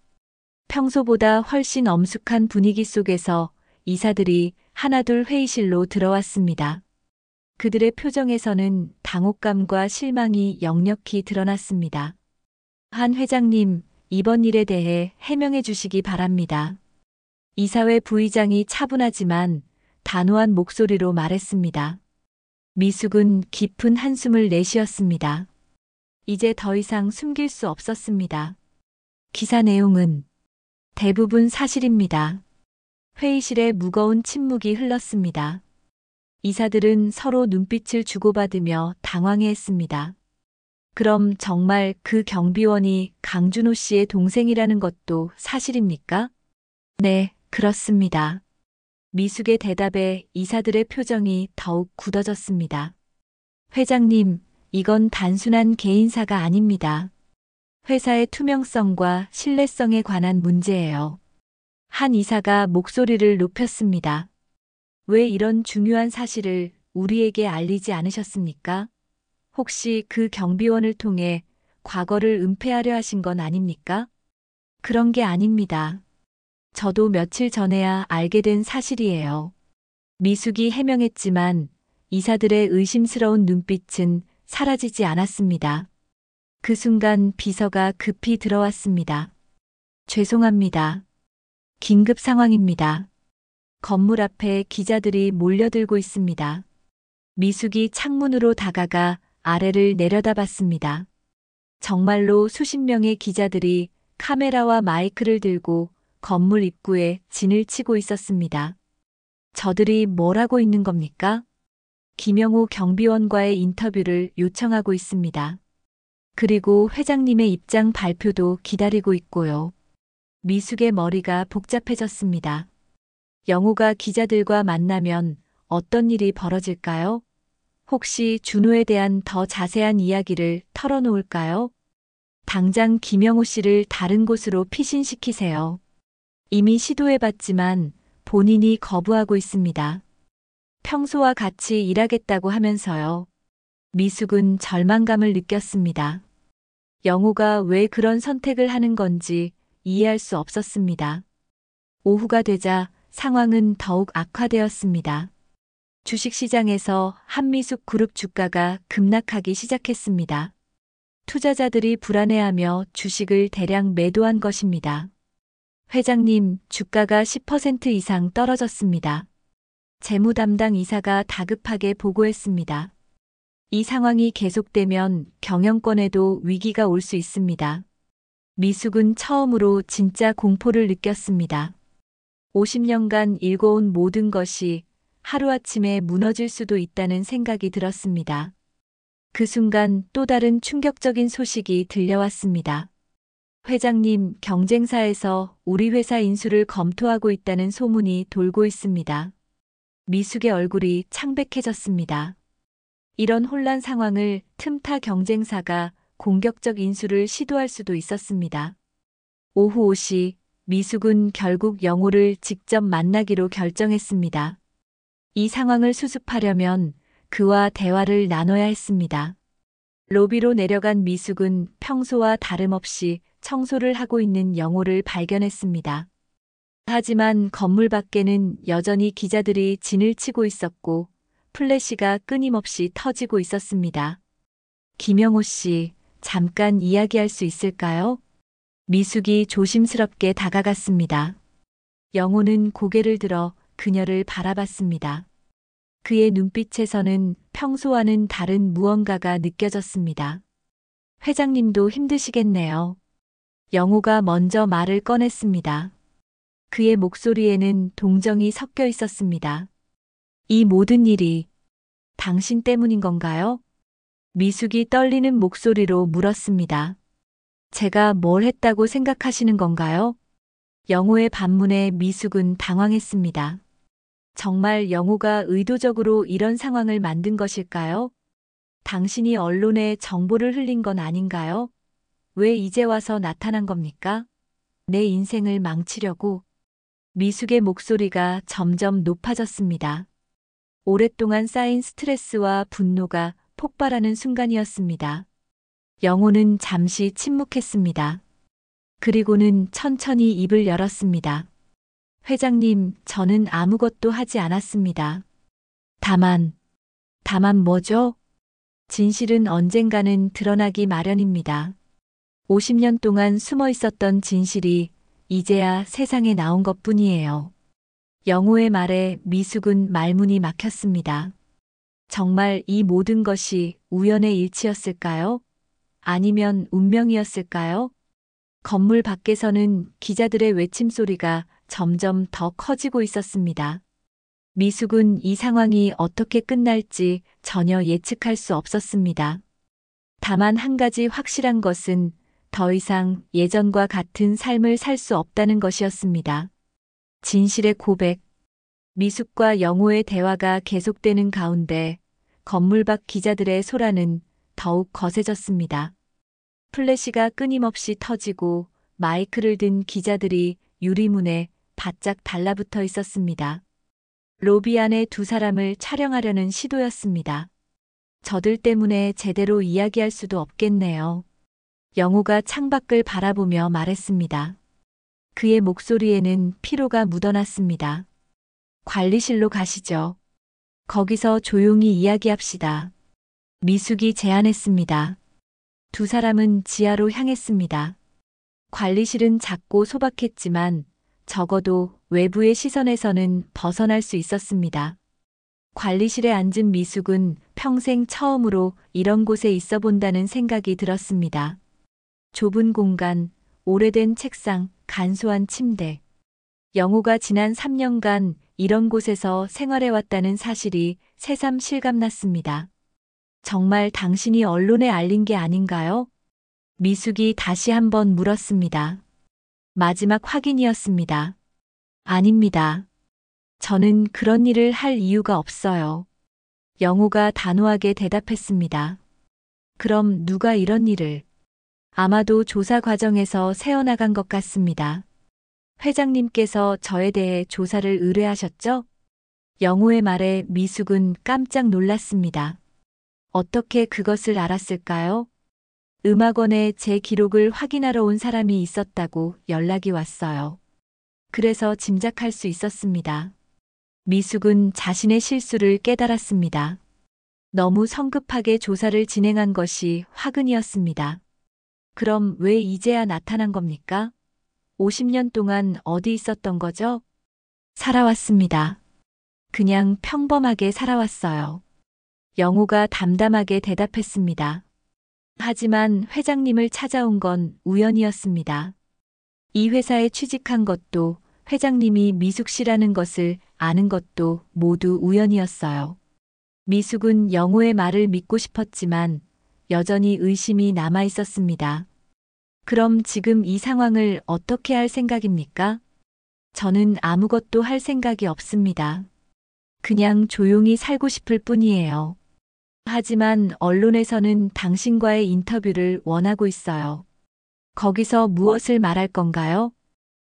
[SPEAKER 3] 평소보다 훨씬 엄숙한 분위기 속에서 이사들이 하나둘 회의실로 들어왔습니다. 그들의 표정에서는 당혹감과 실망이 역력히 드러났습니다. 한 회장님, 이번 일에 대해 해명해 주시기 바랍니다. 이사회 부의장이 차분하지만 단호한 목소리로 말했습니다. 미숙은 깊은 한숨을 내쉬었습니다. 이제 더 이상 숨길 수 없었습니다. 기사 내용은 대부분 사실입니다. 회의실에 무거운 침묵이 흘렀습니다. 이사들은 서로 눈빛을 주고받으며 당황해했습니다. 그럼 정말 그 경비원이 강준호 씨의 동생이라는 것도 사실입니까? 네, 그렇습니다. 미숙의 대답에 이사들의 표정이 더욱 굳어졌습니다. 회장님, 이건 단순한 개인사가 아닙니다. 회사의 투명성과 신뢰성에 관한 문제예요. 한 이사가 목소리를 높였습니다. 왜 이런 중요한 사실을 우리에게 알리지 않으셨습니까? 혹시 그 경비원을 통해 과거를 은폐하려 하신 건 아닙니까? 그런 게 아닙니다. 저도 며칠 전에야 알게 된 사실이에요. 미숙이 해명했지만 이사들의 의심스러운 눈빛은 사라지지 않았습니다. 그 순간 비서가 급히 들어왔습니다. 죄송합니다. 긴급 상황입니다. 건물 앞에 기자들이 몰려들고 있습니다. 미숙이 창문으로 다가가 아래를 내려다봤습니다. 정말로 수십 명의 기자들이 카메라와 마이크를 들고 건물 입구에 진을 치고 있었습니다. 저들이 뭘 하고 있는 겁니까? 김영호 경비원과의 인터뷰를 요청하고 있습니다. 그리고 회장님의 입장 발표도 기다리고 있고요. 미숙의 머리가 복잡해졌습니다. 영호가 기자들과 만나면 어떤 일이 벌어질까요? 혹시 준호에 대한 더 자세한 이야기를 털어놓을까요? 당장 김영호 씨를 다른 곳으로 피신시키세요. 이미 시도해봤지만 본인이 거부하고 있습니다. 평소와 같이 일하겠다고 하면서요. 미숙은 절망감을 느꼈습니다. 영호가 왜 그런 선택을 하는 건지 이해할 수 없었습니다. 오후가 되자 상황은 더욱 악화되었습니다. 주식시장에서 한미숙 그룹 주가가 급락하기 시작했습니다. 투자자들이 불안해하며 주식을 대량 매도한 것입니다. 회장님, 주가가 10% 이상 떨어졌습니다. 재무 담당 이사가 다급하게 보고했습니다. 이 상황이 계속되면 경영권에도 위기가 올 수 있습니다. 미숙은 처음으로 진짜 공포를 느꼈습니다. 50년간 일궈온 모든 것이 하루아침에 무너질 수도 있다는 생각이 들었습니다. 그 순간 또 다른 충격적인 소식이 들려왔습니다. 회장님, 경쟁사에서 우리 회사 인수를 검토하고 있다는 소문이 돌고 있습니다. 미숙의 얼굴이 창백해졌습니다. 이런 혼란 상황을 틈타 경쟁사가 공격적 인수를 시도할 수도 있었습니다. 오후 5시 미숙은 결국 영호를 직접 만나기로 결정했습니다. 이 상황을 수습하려면 그와 대화를 나눠야 했습니다. 로비로 내려간 미숙은 평소와 다름없이 청소를 하고 있는 영호를 발견했습니다. 하지만 건물 밖에는 여전히 기자들이 진을 치고 있었고 플래시가 끊임없이 터지고 있었습니다. 김영호 씨, 잠깐 이야기할 수 있을까요? 미숙이 조심스럽게 다가갔습니다. 영호는 고개를 들어 그녀를 바라봤습니다. 그의 눈빛에서는 평소와는 다른 무언가가 느껴졌습니다. 회장님도 힘드시겠네요. 영호가 먼저 말을 꺼냈습니다. 그의 목소리에는 동정이 섞여 있었습니다. 이 모든 일이 당신 때문인 건가요? 미숙이 떨리는 목소리로 물었습니다. 제가 뭘 했다고 생각하시는 건가요? 영호의 반문에 미숙은 당황했습니다. 정말 영호가 의도적으로 이런 상황을 만든 것일까요? 당신이 언론에 정보를 흘린 건 아닌가요? 왜 이제 와서 나타난 겁니까? 내 인생을 망치려고. 미숙의 목소리가 점점 높아졌습니다. 오랫동안 쌓인 스트레스와 분노가 폭발하는 순간이었습니다. 영호는 잠시 침묵했습니다. 그리고는 천천히 입을 열었습니다. 회장님, 저는 아무것도 하지 않았습니다. 다만 뭐죠? 진실은 언젠가는 드러나기 마련입니다. 50년 동안 숨어 있었던 진실이 이제야 세상에 나온 것뿐이에요. 영호의 말에 미숙은 말문이 막혔습니다. 정말 이 모든 것이 우연의 일치였을까요? 아니면 운명이었을까요? 건물 밖에서는 기자들의 외침소리가 점점 더 커지고 있었습니다. 미숙은 이 상황이 어떻게 끝날지 전혀 예측할 수 없었습니다. 다만 한 가지 확실한 것은 더 이상 예전과 같은 삶을 살 수 없다는 것이었습니다. 진실의 고백. 미숙과 영호의 대화가 계속되는 가운데 건물 밖 기자들의 소란은 더욱 거세졌습니다. 플래시가 끊임없이 터지고 마이크를 든 기자들이 유리문에 바짝 달라붙어 있었습니다. 로비 안에 두 사람을 촬영하려는 시도였습니다. 저들 때문에 제대로 이야기할 수도 없겠네요. 영호가 창밖을 바라보며 말했습니다. 그의 목소리에는 피로가 묻어났습니다. 관리실로 가시죠. 거기서 조용히 이야기합시다. 미숙이 제안했습니다. 두 사람은 지하로 향했습니다. 관리실은 작고 소박했지만 적어도 외부의 시선에서는 벗어날 수 있었습니다. 관리실에 앉은 미숙은 평생 처음으로 이런 곳에 있어 본다는 생각이 들었습니다. 좁은 공간, 오래된 책상, 간소한 침대. 영호가 지난 3년간 이런 곳에서 생활해왔다는 사실이 새삼 실감났습니다. 정말 당신이 언론에 알린 게 아닌가요? 미숙이 다시 한번 물었습니다. 마지막 확인이었습니다. 아닙니다. 저는 그런 일을 할 이유가 없어요. 영호가 단호하게 대답했습니다. 그럼 누가 이런 일을? 아마도 조사 과정에서 새어나간 것 같습니다. 회장님께서 저에 대해 조사를 의뢰하셨죠? 영호의 말에 미숙은 깜짝 놀랐습니다. 어떻게 그것을 알았을까요? 음악원에 제 기록을 확인하러 온 사람이 있었다고 연락이 왔어요. 그래서 짐작할 수 있었습니다. 미숙은 자신의 실수를 깨달았습니다. 너무 성급하게 조사를 진행한 것이 화근이었습니다. 그럼 왜 이제야 나타난 겁니까? 50년 동안 어디 있었던 거죠? 살아왔습니다. 그냥 평범하게 살아왔어요. 영호가 담담하게 대답했습니다. 하지만 회장님을 찾아온 건 우연이었습니다. 이 회사에 취직한 것도 회장님이 미숙 씨라는 것을 아는 것도 모두 우연이었어요. 미숙은 영호의 말을 믿고 싶었지만 여전히 의심이 남아 있었습니다. 그럼 지금 이 상황을 어떻게 할 생각입니까? 저는 아무것도 할 생각이 없습니다. 그냥 조용히 살고 싶을 뿐이에요. 하지만 언론에서는 당신과의 인터뷰를 원하고 있어요. 거기서 무엇을 말할 건가요?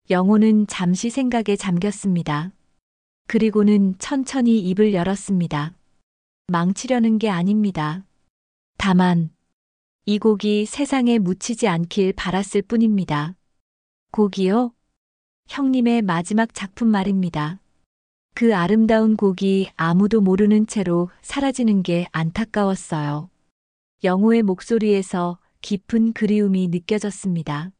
[SPEAKER 3] 영호는 잠시 생각에 잠겼습니다. 그리고는 천천히 입을 열었습니다. 망치려는 게 아닙니다. 다만 이 곡이 세상에 묻히지 않길 바랐을 뿐입니다. 곡이요? 형님의 마지막 작품 말입니다. 그 아름다운 곡이 아무도 모르는 채로 사라지는 게 안타까웠어요. 영호의 목소리에서 깊은 그리움이 느껴졌습니다.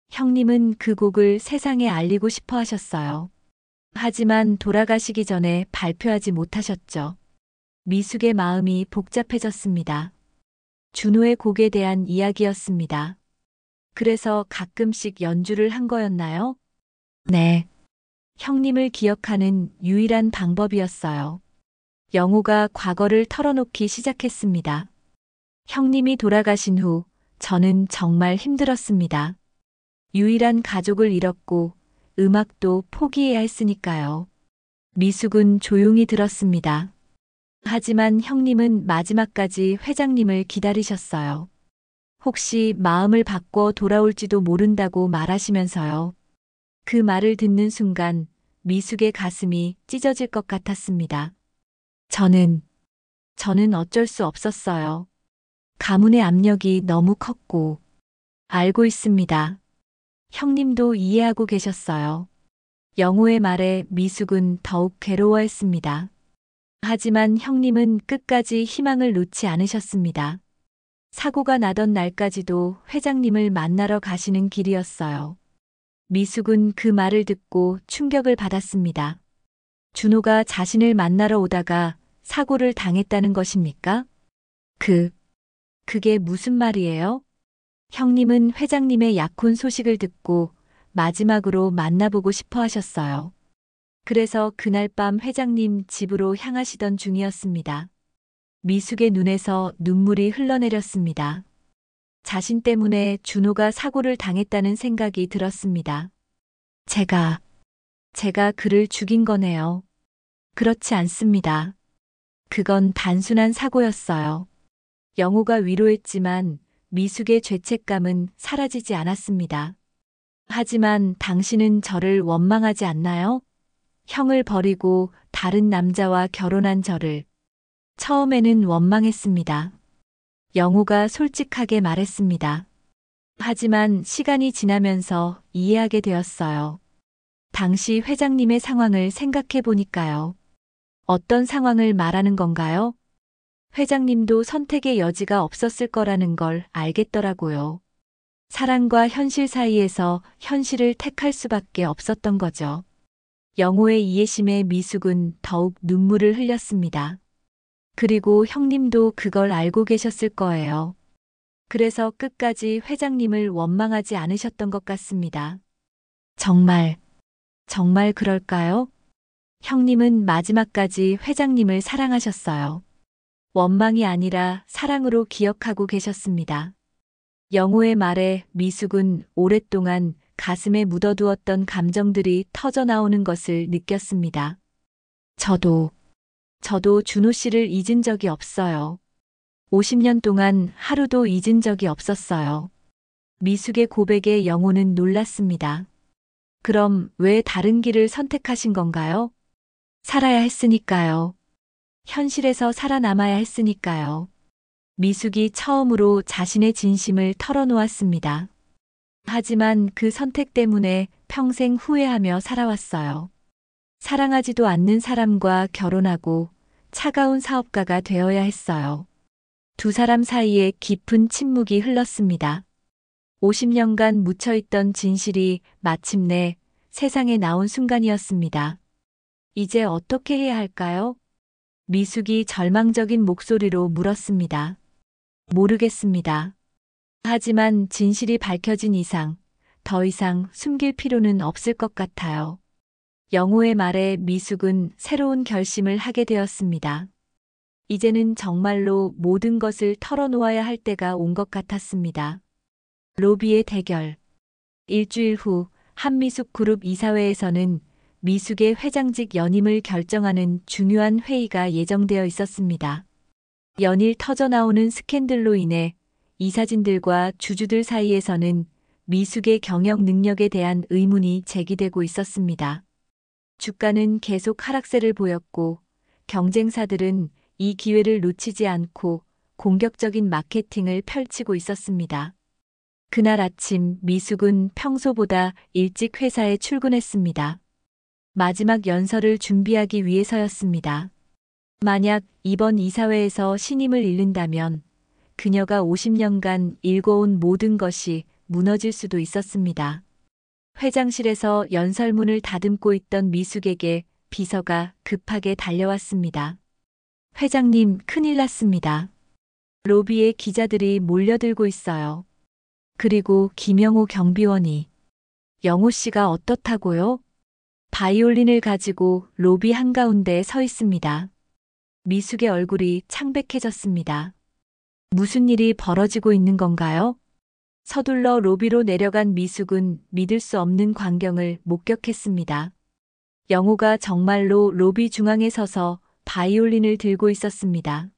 [SPEAKER 3] 형님은 그 곡을 세상에 알리고 싶어 하셨어요. 하지만 돌아가시기 전에 발표하지 못하셨죠. 미숙의 마음이 복잡해졌습니다. 준호의 곡에 대한 이야기였습니다. 그래서 가끔씩 연주를 한 거였나요? 네. 형님을 기억하는 유일한 방법이었어요. 영호가 과거를 털어놓기 시작했습니다. 형님이 돌아가신 후 저는 정말 힘들었습니다. 유일한 가족을 잃었고 음악도 포기해야 했으니까요. 미숙은 조용히 들었습니다. 하지만 형님은 마지막까지 회장님을 기다리셨어요. 혹시 마음을 바꿔 돌아올지도 모른다고 말하시면서요. 그 말을 듣는 순간 미숙의 가슴이 찢어질 것 같았습니다. 저는 어쩔 수 없었어요. 가문의 압력이 너무 컸고, 알고 있습니다. 형님도 이해하고 계셨어요. 영호의 말에 미숙은 더욱 괴로워했습니다. 하지만 형님은 끝까지 희망을 놓지 않으셨습니다. 사고가 나던 날까지도 회장님을 만나러 가시는 길이었어요. 미숙은 그 말을 듣고 충격을 받았습니다. 준호가 자신을 만나러 오다가 사고를 당했다는 것입니까? 그게 무슨 말이에요? 형님은 회장님의 약혼 소식을 듣고 마지막으로 만나보고 싶어 하셨어요. 그래서 그날 밤 회장님 집으로 향하시던 중이었습니다. 미숙의 눈에서 눈물이 흘러내렸습니다. 자신 때문에 준호가 사고를 당했다는 생각이 들었습니다. 제가 그를 죽인 거네요. 그렇지 않습니다. 그건 단순한 사고였어요. 영호가 위로했지만 미숙의 죄책감은 사라지지 않았습니다. 하지만 당신은 저를 원망하지 않나요? 형을 버리고 다른 남자와 결혼한 저를. 처음에는 원망했습니다. 영호가 솔직하게 말했습니다. 하지만 시간이 지나면서 이해하게 되었어요. 당시 회장님의 상황을 생각해 보니까요. 어떤 상황을 말하는 건가요? 회장님도 선택의 여지가 없었을 거라는 걸 알겠더라고요. 사랑과 현실 사이에서 현실을 택할 수밖에 없었던 거죠. 영호의 이해심에 미숙은 더욱 눈물을 흘렸습니다. 그리고 형님도 그걸 알고 계셨을 거예요. 그래서 끝까지 회장님을 원망하지 않으셨던 것 같습니다. 정말 그럴까요? 형님은 마지막까지 회장님을 사랑하셨어요. 원망이 아니라 사랑으로 기억하고 계셨습니다. 영호의 말에 미숙은 오랫동안 가슴에 묻어두었던 감정들이 터져나오는 것을 느꼈습니다. 저도 준호 씨를 잊은 적이 없어요. 50년 동안 하루도 잊은 적이 없었어요. 미숙의 고백에 영호는 놀랐습니다. 그럼 왜 다른 길을 선택하신 건가요? 살아야 했으니까요. 현실에서 살아남아야 했으니까요. 미숙이 처음으로 자신의 진심을 털어놓았습니다. 하지만 그 선택 때문에 평생 후회하며 살아왔어요. 사랑하지도 않는 사람과 결혼하고 차가운 사업가가 되어야 했어요. 두 사람 사이에 깊은 침묵이 흘렀습니다. 50년간 묻혀있던 진실이 마침내 세상에 나온 순간이었습니다. 이제 어떻게 해야 할까요? 미숙이 절망적인 목소리로 물었습니다. 모르겠습니다. 하지만 진실이 밝혀진 이상 더 이상 숨길 필요는 없을 것 같아요. 영호의 말에 미숙은 새로운 결심을 하게 되었습니다. 이제는 정말로 모든 것을 털어놓아야 할 때가 온 것 같았습니다. 로비의 대결. 일주일 후 한미숙 그룹 이사회에서는 미숙의 회장직 연임을 결정하는 중요한 회의가 예정되어 있었습니다. 연일 터져나오는 스캔들로 인해 이사진들과 주주들 사이에서는 미숙의 경영 능력에 대한 의문이 제기되고 있었습니다. 주가는 계속 하락세를 보였고 경쟁사들은 이 기회를 놓치지 않고 공격적인 마케팅을 펼치고 있었습니다. 그날 아침 미숙은 평소보다 일찍 회사에 출근했습니다. 마지막 연설을 준비하기 위해서였습니다. 만약 이번 이사회에서 신임을 잃는다면 그녀가 50년간 일궈온 모든 것이 무너질 수도 있었습니다. 회장실에서 연설문을 다듬고 있던 미숙에게 비서가 급하게 달려왔습니다. 회장님, 큰일 났습니다. 로비에 기자들이 몰려들고 있어요. 그리고 김영호 경비원이. 영호 씨가 어떻다고요? 바이올린을 가지고 로비 한가운데에 서 있습니다. 미숙의 얼굴이 창백해졌습니다. 무슨 일이 벌어지고 있는 건가요? 서둘러 로비로 내려간 미숙은 믿을 수 없는 광경을 목격했습니다. 영호가 정말로 로비 중앙에 서서 바이올린을 들고 있었습니다.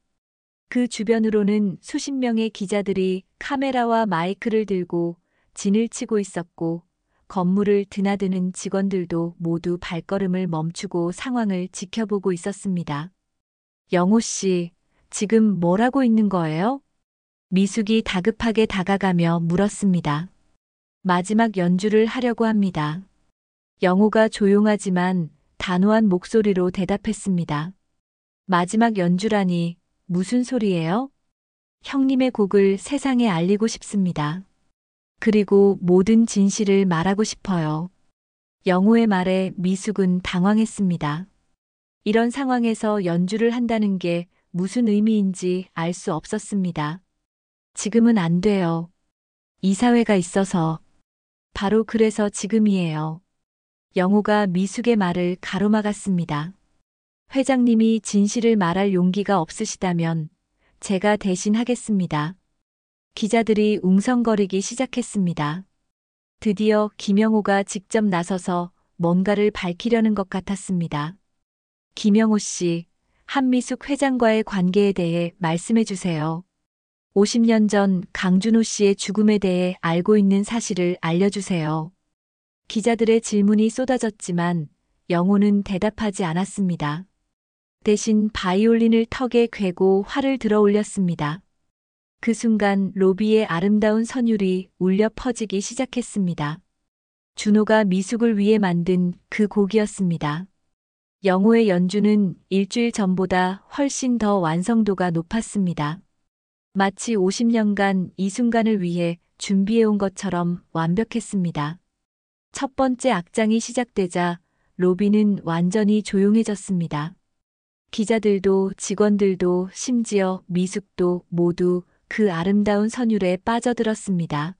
[SPEAKER 3] 그 주변으로는 수십 명의 기자들이 카메라와 마이크를 들고 진을 치고 있었고, 건물을 드나드는 직원들도 모두 발걸음을 멈추고 상황을 지켜보고 있었습니다. 영호 씨, 지금 뭘 하고 있는 거예요? 미숙이 다급하게 다가가며 물었습니다. 마지막 연주를 하려고 합니다. 영호가 조용하지만 단호한 목소리로 대답했습니다. 마지막 연주라니 무슨 소리예요? 형님의 곡을 세상에 알리고 싶습니다. 그리고 모든 진실을 말하고 싶어요. 영호의 말에 미숙은 당황했습니다. 이런 상황에서 연주를 한다는 게 무슨 의미인지 알 수 없었습니다. 지금은 안 돼요. 이사회가 있어서. 바로 그래서 지금이에요. 영호가 미숙의 말을 가로막았습니다. 회장님이 진실을 말할 용기가 없으시다면 제가 대신 하겠습니다. 기자들이 웅성거리기 시작했습니다. 드디어 김영호가 직접 나서서 뭔가를 밝히려는 것 같았습니다. 김영호 씨, 한미숙 회장과의 관계에 대해 말씀해 주세요. 50년 전 강준호 씨의 죽음에 대해 알고 있는 사실을 알려주세요. 기자들의 질문이 쏟아졌지만 영호는 대답하지 않았습니다. 대신 바이올린을 턱에 괴고 활을 들어 올렸습니다. 그 순간 로비의 아름다운 선율이 울려 퍼지기 시작했습니다. 준호가 미숙을 위해 만든 그 곡이었습니다. 영호의 연주는 일주일 전보다 훨씬 더 완성도가 높았습니다. 마치 50년간 이 순간을 위해 준비해온 것처럼 완벽했습니다. 첫 번째 악장이 시작되자 로비는 완전히 조용해졌습니다. 기자들도 직원들도 심지어 미숙도 모두 그 아름다운 선율에 빠져들었습니다.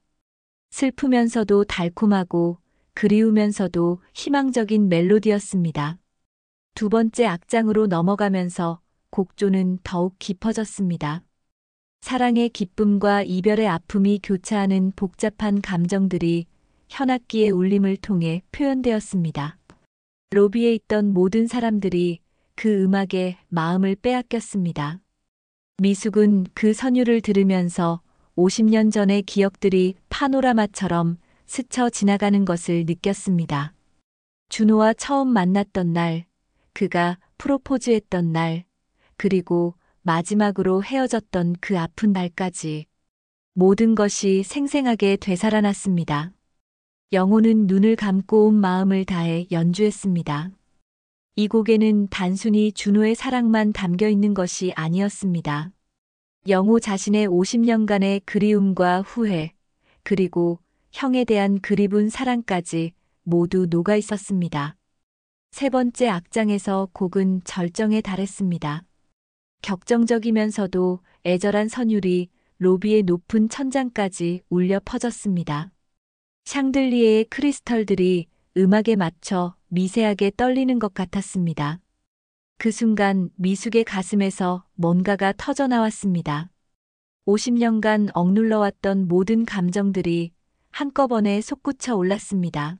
[SPEAKER 3] 슬프면서도 달콤하고 그리우면서도 희망적인 멜로디였습니다. 두 번째 악장으로 넘어가면서 곡조는 더욱 깊어졌습니다. 사랑의 기쁨과 이별의 아픔이 교차하는 복잡한 감정들이 현악기의 울림을 통해 표현되었습니다. 로비에 있던 모든 사람들이 그 음악에 마음을 빼앗겼습니다. 미숙은 그 선율을 들으면서 50년 전의 기억들이 파노라마처럼 스쳐 지나가는 것을 느꼈습니다. 준호와 처음 만났던 날, 그가 프로포즈했던 날, 그리고 마지막으로 헤어졌던 그 아픈 날까지 모든 것이 생생하게 되살아났습니다. 영호는 눈을 감고 온 마음을 다해 연주했습니다. 이 곡에는 단순히 준호의 사랑만 담겨 있는 것이 아니었습니다. 영호 자신의 50년간의 그리움과 후회, 그리고 형에 대한 그리운 사랑까지 모두 녹아 있었습니다. 세 번째 악장에서 곡은 절정에 달했습니다. 격정적이면서도 애절한 선율이 로비의 높은 천장까지 울려 퍼졌습니다. 샹들리에의 크리스털들이 음악에 맞춰 미세하게 떨리는 것 같았습니다. 그 순간 미숙의 가슴에서 뭔가가 터져나왔습니다. 50년간 억눌러왔던 모든 감정들이 한꺼번에 솟구쳐 올랐습니다.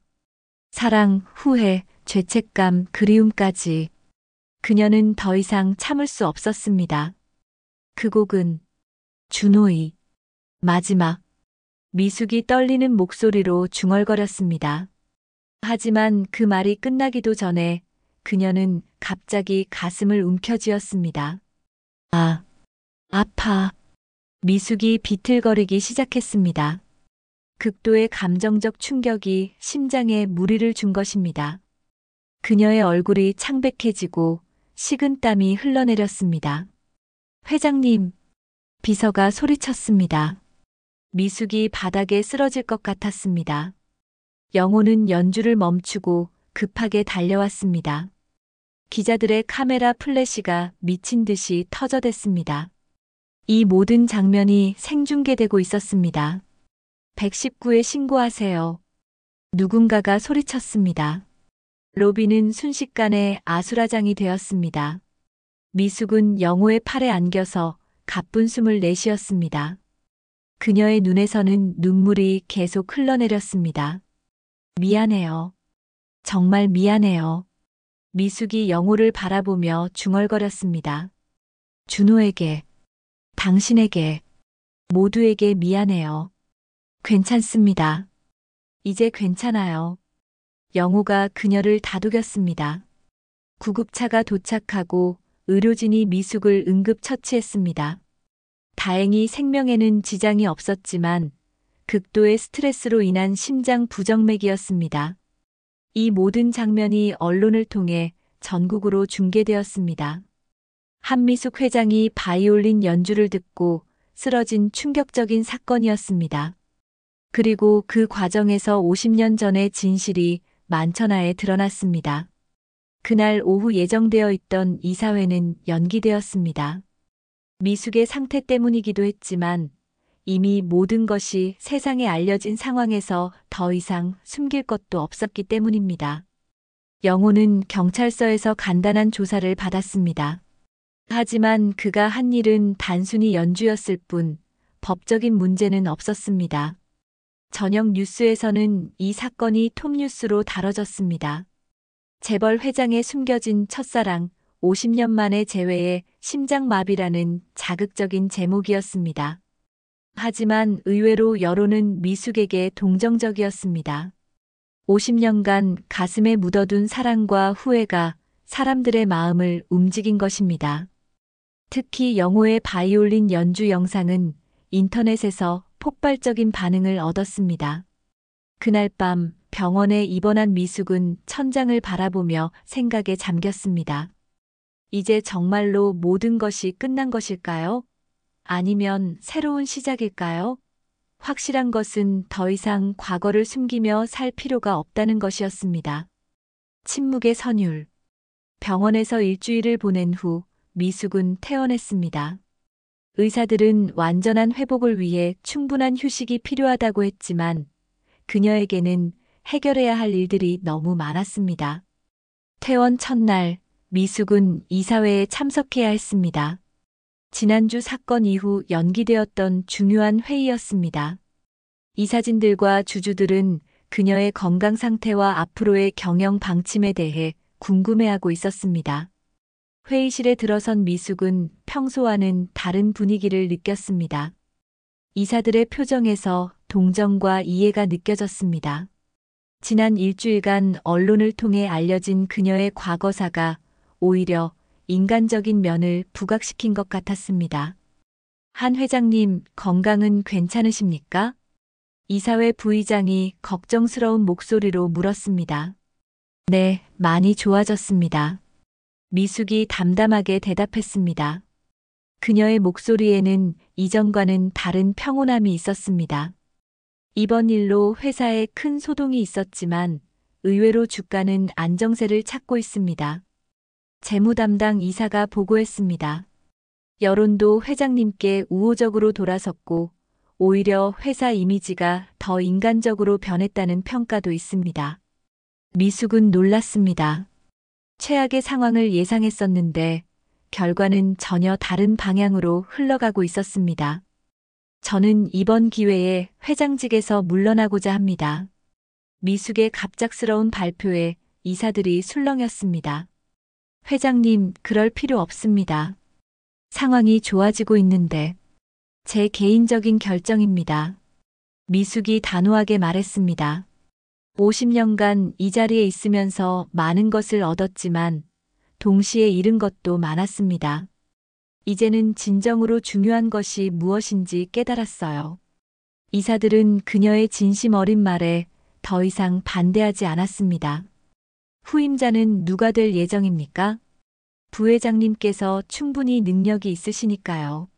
[SPEAKER 3] 사랑, 후회, 죄책감, 그리움까지. 그녀는 더 이상 참을 수 없었습니다. 그 곡은 준호의 마지막. 미숙이 떨리는 목소리로 중얼거렸습니다. 하지만 그 말이 끝나기도 전에 그녀는 갑자기 가슴을 움켜쥐었습니다. 아, 아파. 미숙이 비틀거리기 시작했습니다. 극도의 감정적 충격이 심장에 무리를 준 것입니다. 그녀의 얼굴이 창백해지고 식은땀이 흘러내렸습니다. 회장님, 비서가 소리쳤습니다. 미숙이 바닥에 쓰러질 것 같았습니다. 영호는 연주를 멈추고 급하게 달려왔습니다. 기자들의 카메라 플래시가 미친 듯이 터져댔습니다. 이 모든 장면이 생중계되고 있었습니다. 119에 신고하세요. 누군가가 소리쳤습니다. 로비는 순식간에 아수라장이 되었습니다. 미숙은 영호의 팔에 안겨서 가쁜 숨을 내쉬었습니다. 그녀의 눈에서는 눈물이 계속 흘러내렸습니다. 미안해요. 정말 미안해요. 미숙이 영호를 바라보며 중얼거렸습니다. 준호에게, 당신에게, 모두에게 미안해요. 괜찮습니다. 이제 괜찮아요. 영호가 그녀를 다독였습니다. 구급차가 도착하고 의료진이 미숙을 응급 처치했습니다. 다행히 생명에는 지장이 없었지만 극도의 스트레스로 인한 심장 부정맥이었습니다. 이 모든 장면이 언론을 통해 전국으로 중계되었습니다. 한미숙 회장이 바이올린 연주를 듣고 쓰러진 충격적인 사건이었습니다. 그리고 그 과정에서 50년 전의 진실이 만천하에 드러났습니다. 그날 오후 예정되어 있던 이사회는 연기되었습니다. 미숙의 상태 때문이기도 했지만 이미 모든 것이 세상에 알려진 상황에서 더 이상 숨길 것도 없었기 때문입니다. 영호는 경찰서에서 간단한 조사를 받았습니다. 하지만 그가 한 일은 단순히 연주였을 뿐 법적인 문제는 없었습니다. 저녁 뉴스에서는 이 사건이 톱뉴스로 다뤄졌습니다. 재벌 회장의 숨겨진 첫사랑, 50년 만에 재회의 심장마비라는 자극적인 제목이었습니다. 하지만 의외로 여론은 미숙에게 동정적이었습니다. 50년간 가슴에 묻어둔 사랑과 후회가 사람들의 마음을 움직인 것입니다. 특히 영호의 바이올린 연주 영상은 인터넷에서 폭발적인 반응을 얻었습니다. 그날 밤 병원에 입원한 미숙은 천장을 바라보며 생각에 잠겼습니다. 이제 정말로 모든 것이 끝난 것일까요? 아니면 새로운 시작일까요? 확실한 것은 더 이상 과거를 숨기며 살 필요가 없다는 것이었습니다. 침묵의 선율. 병원에서 일주일을 보낸 후 미숙은 퇴원했습니다. 의사들은 완전한 회복을 위해 충분한 휴식이 필요하다고 했지만 그녀에게는 해결해야 할 일들이 너무 많았습니다. 퇴원 첫날, 미숙은 이사회에 참석해야 했습니다. 지난주 사건 이후 연기되었던 중요한 회의였습니다. 이사진들과 주주들은 그녀의 건강 상태와 앞으로의 경영 방침에 대해 궁금해하고 있었습니다. 회의실에 들어선 미숙은 평소와는 다른 분위기를 느꼈습니다. 이사들의 표정에서 동정과 이해가 느껴졌습니다. 지난 일주일간 언론을 통해 알려진 그녀의 과거사가 오히려 인간적인 면을 부각시킨 것 같았습니다. 한 회장님, 건강은 괜찮으십니까? 이사회 부의장이 걱정스러운 목소리로 물었습니다. 네, 많이 좋아졌습니다. 미숙이 담담하게 대답했습니다. 그녀의 목소리에는 이전과는 다른 평온함이 있었습니다. 이번 일로 회사에 큰 소동이 있었지만 의외로 주가는 안정세를 찾고 있습니다. 재무 담당 이사가 보고했습니다. 여론도 회장님께 우호적으로 돌아섰고 오히려 회사 이미지가 더 인간적으로 변했다는 평가도 있습니다. 미숙은 놀랐습니다. 최악의 상황을 예상했었는데 결과는 전혀 다른 방향으로 흘러가고 있었습니다. 저는 이번 기회에 회장직에서 물러나고자 합니다. 미숙의 갑작스러운 발표에 이사들이 술렁였습니다. 회장님, 그럴 필요 없습니다. 상황이 좋아지고 있는데 제 개인적인 결정입니다. 미숙이 단호하게 말했습니다. 50년간 이 자리에 있으면서 많은 것을 얻었지만 동시에 잃은 것도 많았습니다. 이제는 진정으로 중요한 것이 무엇인지 깨달았어요. 이사들은 그녀의 진심 어린 말에 더 이상 반대하지 않았습니다. 후임자는 누가 될 예정입니까? 부회장님께서 충분히 능력이 있으시니까요.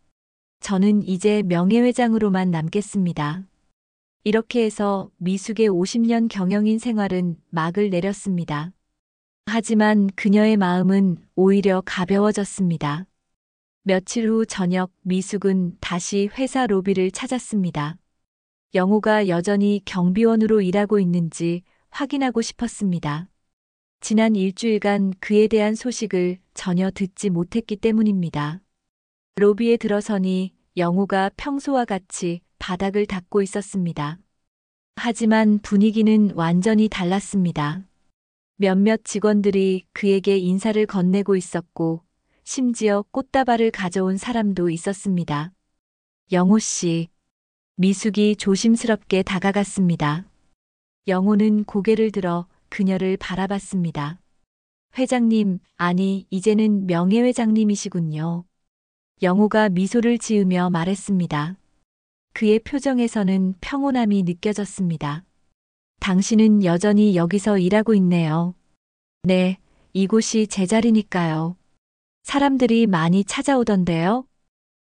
[SPEAKER 3] 저는 이제 명예회장으로만 남겠습니다. 이렇게 해서 미숙의 50년 경영인 생활은 막을 내렸습니다. 하지만 그녀의 마음은 오히려 가벼워졌습니다. 며칠 후 저녁 미숙은 다시 회사 로비를 찾았습니다. 영호가 여전히 경비원으로 일하고 있는지 확인하고 싶었습니다. 지난 일주일간 그에 대한 소식을 전혀 듣지 못했기 때문입니다. 로비에 들어서니 영호가 평소와 같이 바닥을 닦고 있었습니다. 하지만 분위기는 완전히 달랐습니다. 몇몇 직원들이 그에게 인사를 건네고 있었고, 심지어 꽃다발을 가져온 사람도 있었습니다. 영호 씨. 미숙이 조심스럽게 다가갔습니다. 영호는 고개를 들어 그녀를 바라봤습니다. 회장님, 아니, 이제는 명예회장님이시군요. 영호가 미소를 지으며 말했습니다. 그의 표정에서는 평온함이 느껴졌습니다. 당신은 여전히 여기서 일하고 있네요. 네, 이곳이 제 자리니까요. 사람들이 많이 찾아오던데요.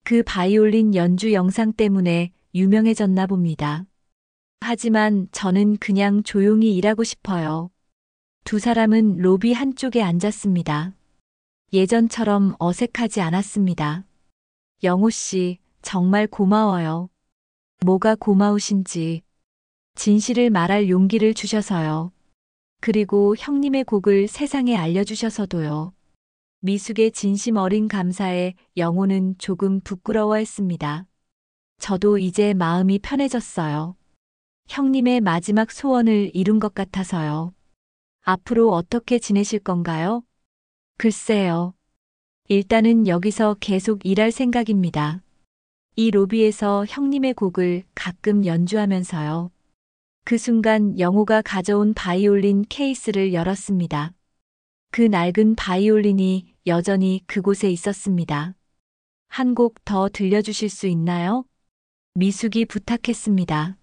[SPEAKER 3] 그 바이올린 연주 영상 때문에 유명해졌나 봅니다. 하지만 저는 그냥 조용히 일하고 싶어요. 두 사람은 로비 한쪽에 앉았습니다. 예전처럼 어색하지 않았습니다. 영호 씨, 정말 고마워요. 뭐가 고마우신지. 진실을 말할 용기를 주셔서요. 그리고 형님의 곡을 세상에 알려주셔서도요. 미숙의 진심 어린 감사에 영호는 조금 부끄러워했습니다. 저도 이제 마음이 편해졌어요. 형님의 마지막 소원을 이룬 것 같아서요. 앞으로 어떻게 지내실 건가요? 글쎄요. 일단은 여기서 계속 일할 생각입니다. 이 로비에서 형님의 곡을 가끔 연주하면서요. 그 순간 영호가 가져온 바이올린 케이스를 열었습니다. 그 낡은 바이올린이 여전히 그곳에 있었습니다. 한 곡 더 들려주실 수 있나요? 미숙이 부탁했습니다.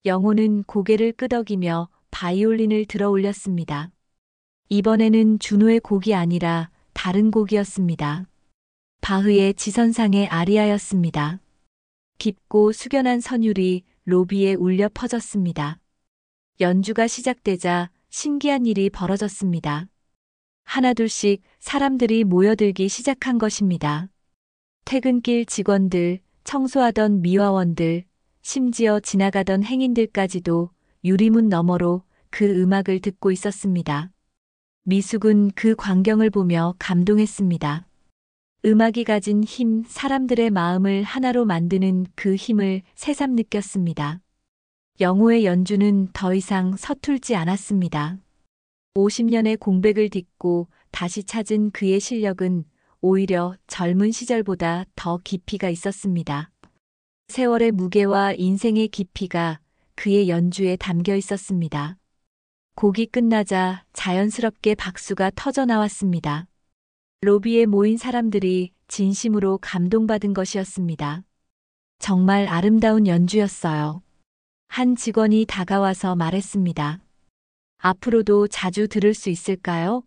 [SPEAKER 3] 영호는 고개를 끄덕이며 바이올린을 들어 올렸습니다. 이번에는 준호의 곡이 아니라 다른 곡이었습니다. 바흐의 지선상의 아리아였습니다. 깊고 숙연한 선율이 로비에 울려 퍼졌습니다. 연주가 시작되자 신기한 일이 벌어졌습니다. 하나둘씩 사람들이 모여들기 시작한 것입니다. 퇴근길 직원들, 청소하던 미화원들, 심지어 지나가던 행인들까지도 유리문 너머로 그 음악을 듣고 있었습니다. 미숙은 그 광경을 보며 감동했습니다. 음악이 가진 힘, 사람들의 마음을 하나로 만드는 그 힘을 새삼 느꼈습니다. 영호의 연주는 더 이상 서툴지 않았습니다. 50년의 공백을 딛고 다시 찾은 그의 실력은 오히려 젊은 시절보다 더 깊이가 있었습니다. 세월의 무게와 인생의 깊이가 그의 연주에 담겨 있었습니다. 곡이 끝나자 자연스럽게 박수가 터져 나왔습니다. 로비에 모인 사람들이 진심으로 감동받은 것이었습니다. 정말 아름다운 연주였어요. 한 직원이 다가와서 말했습니다. 앞으로도 자주 들을 수 있을까요?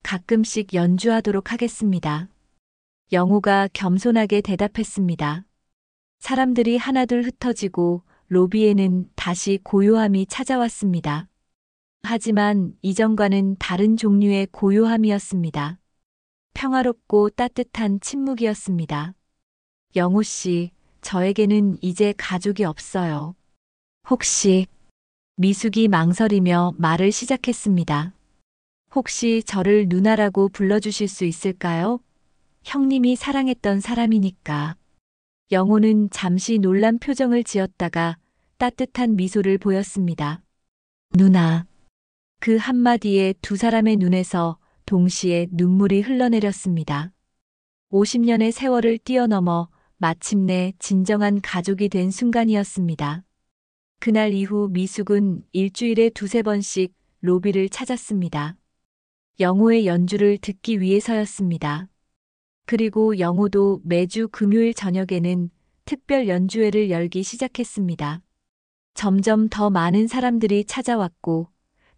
[SPEAKER 3] 가끔씩 연주하도록 하겠습니다. 영호가 겸손하게 대답했습니다. 사람들이 하나둘 흩어지고 로비에는 다시 고요함이 찾아왔습니다. 하지만 이전과는 다른 종류의 고요함이었습니다. 평화롭고 따뜻한 침묵이었습니다. 영호 씨, 저에게는 이제 가족이 없어요. 혹시 미숙이 망설이며 말을 시작했습니다. 혹시 저를 누나라고 불러주실 수 있을까요? 형님이 사랑했던 사람이니까. 영호는 잠시 놀란 표정을 지었다가 따뜻한 미소를 보였습니다. 누나. 그 한마디에 두 사람의 눈에서 동시에 눈물이 흘러내렸습니다. 50년의 세월을 뛰어넘어 마침내 진정한 가족이 된 순간이었습니다. 그날 이후 미숙은 일주일에 두세 번씩 로비를 찾았습니다. 영호의 연주를 듣기 위해서였습니다. 그리고 영호도 매주 금요일 저녁에는 특별 연주회를 열기 시작했습니다. 점점 더 많은 사람들이 찾아왔고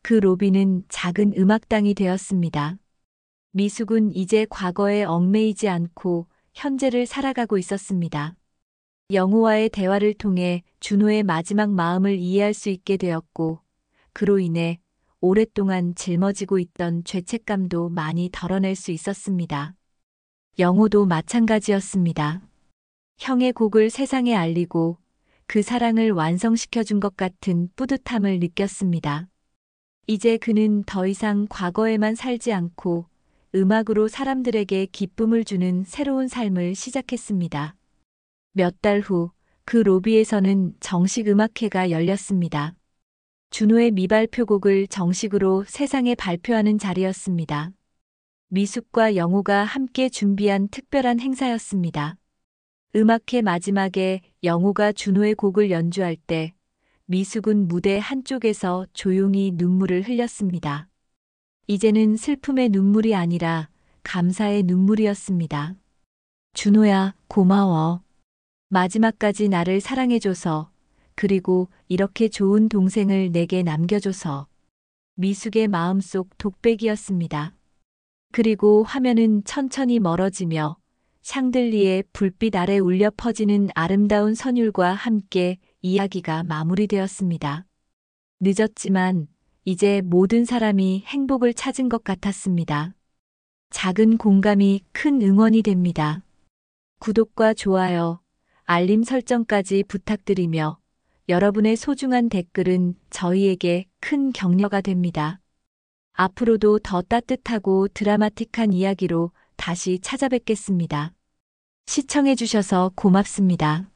[SPEAKER 3] 그 로비는 작은 음악당이 되었습니다. 미숙은 이제 과거에 얽매이지 않고 현재를 살아가고 있었습니다. 영호와의 대화를 통해 준호의 마지막 마음을 이해할 수 있게 되었고 그로 인해 오랫동안 짊어지고 있던 죄책감도 많이 덜어낼 수 있었습니다. 영호도 마찬가지였습니다. 형의 곡을 세상에 알리고 그 사랑을 완성시켜준 것 같은 뿌듯함을 느꼈습니다. 이제 그는 더 이상 과거에만 살지 않고 음악으로 사람들에게 기쁨을 주는 새로운 삶을 시작했습니다. 몇 달 후 그 로비에서는 정식 음악회가 열렸습니다. 준호의 미발표곡을 정식으로 세상에 발표하는 자리였습니다. 미숙과 영호가 함께 준비한 특별한 행사였습니다. 음악회 마지막에 영호가 준호의 곡을 연주할 때 미숙은 무대 한쪽에서 조용히 눈물을 흘렸습니다. 이제는 슬픔의 눈물이 아니라 감사의 눈물이었습니다. 준호야, 고마워. 마지막까지 나를 사랑해줘서, 그리고 이렇게 좋은 동생을 내게 남겨줘서. 미숙의 마음속 독백이었습니다. 그리고 화면은 천천히 멀어지며 샹들리에 불빛 아래 울려 퍼지는 아름다운 선율과 함께 이야기가 마무리되었습니다. 늦었지만 이제 모든 사람이 행복을 찾은 것 같았습니다. 작은 공감이 큰 응원이 됩니다. 구독과 좋아요, 알림 설정까지 부탁드리며 여러분의 소중한 댓글은 저희에게 큰 격려가 됩니다. 앞으로도 더 따뜻하고 드라마틱한 이야기로 다시 찾아뵙겠습니다. 시청해주셔서 고맙습니다.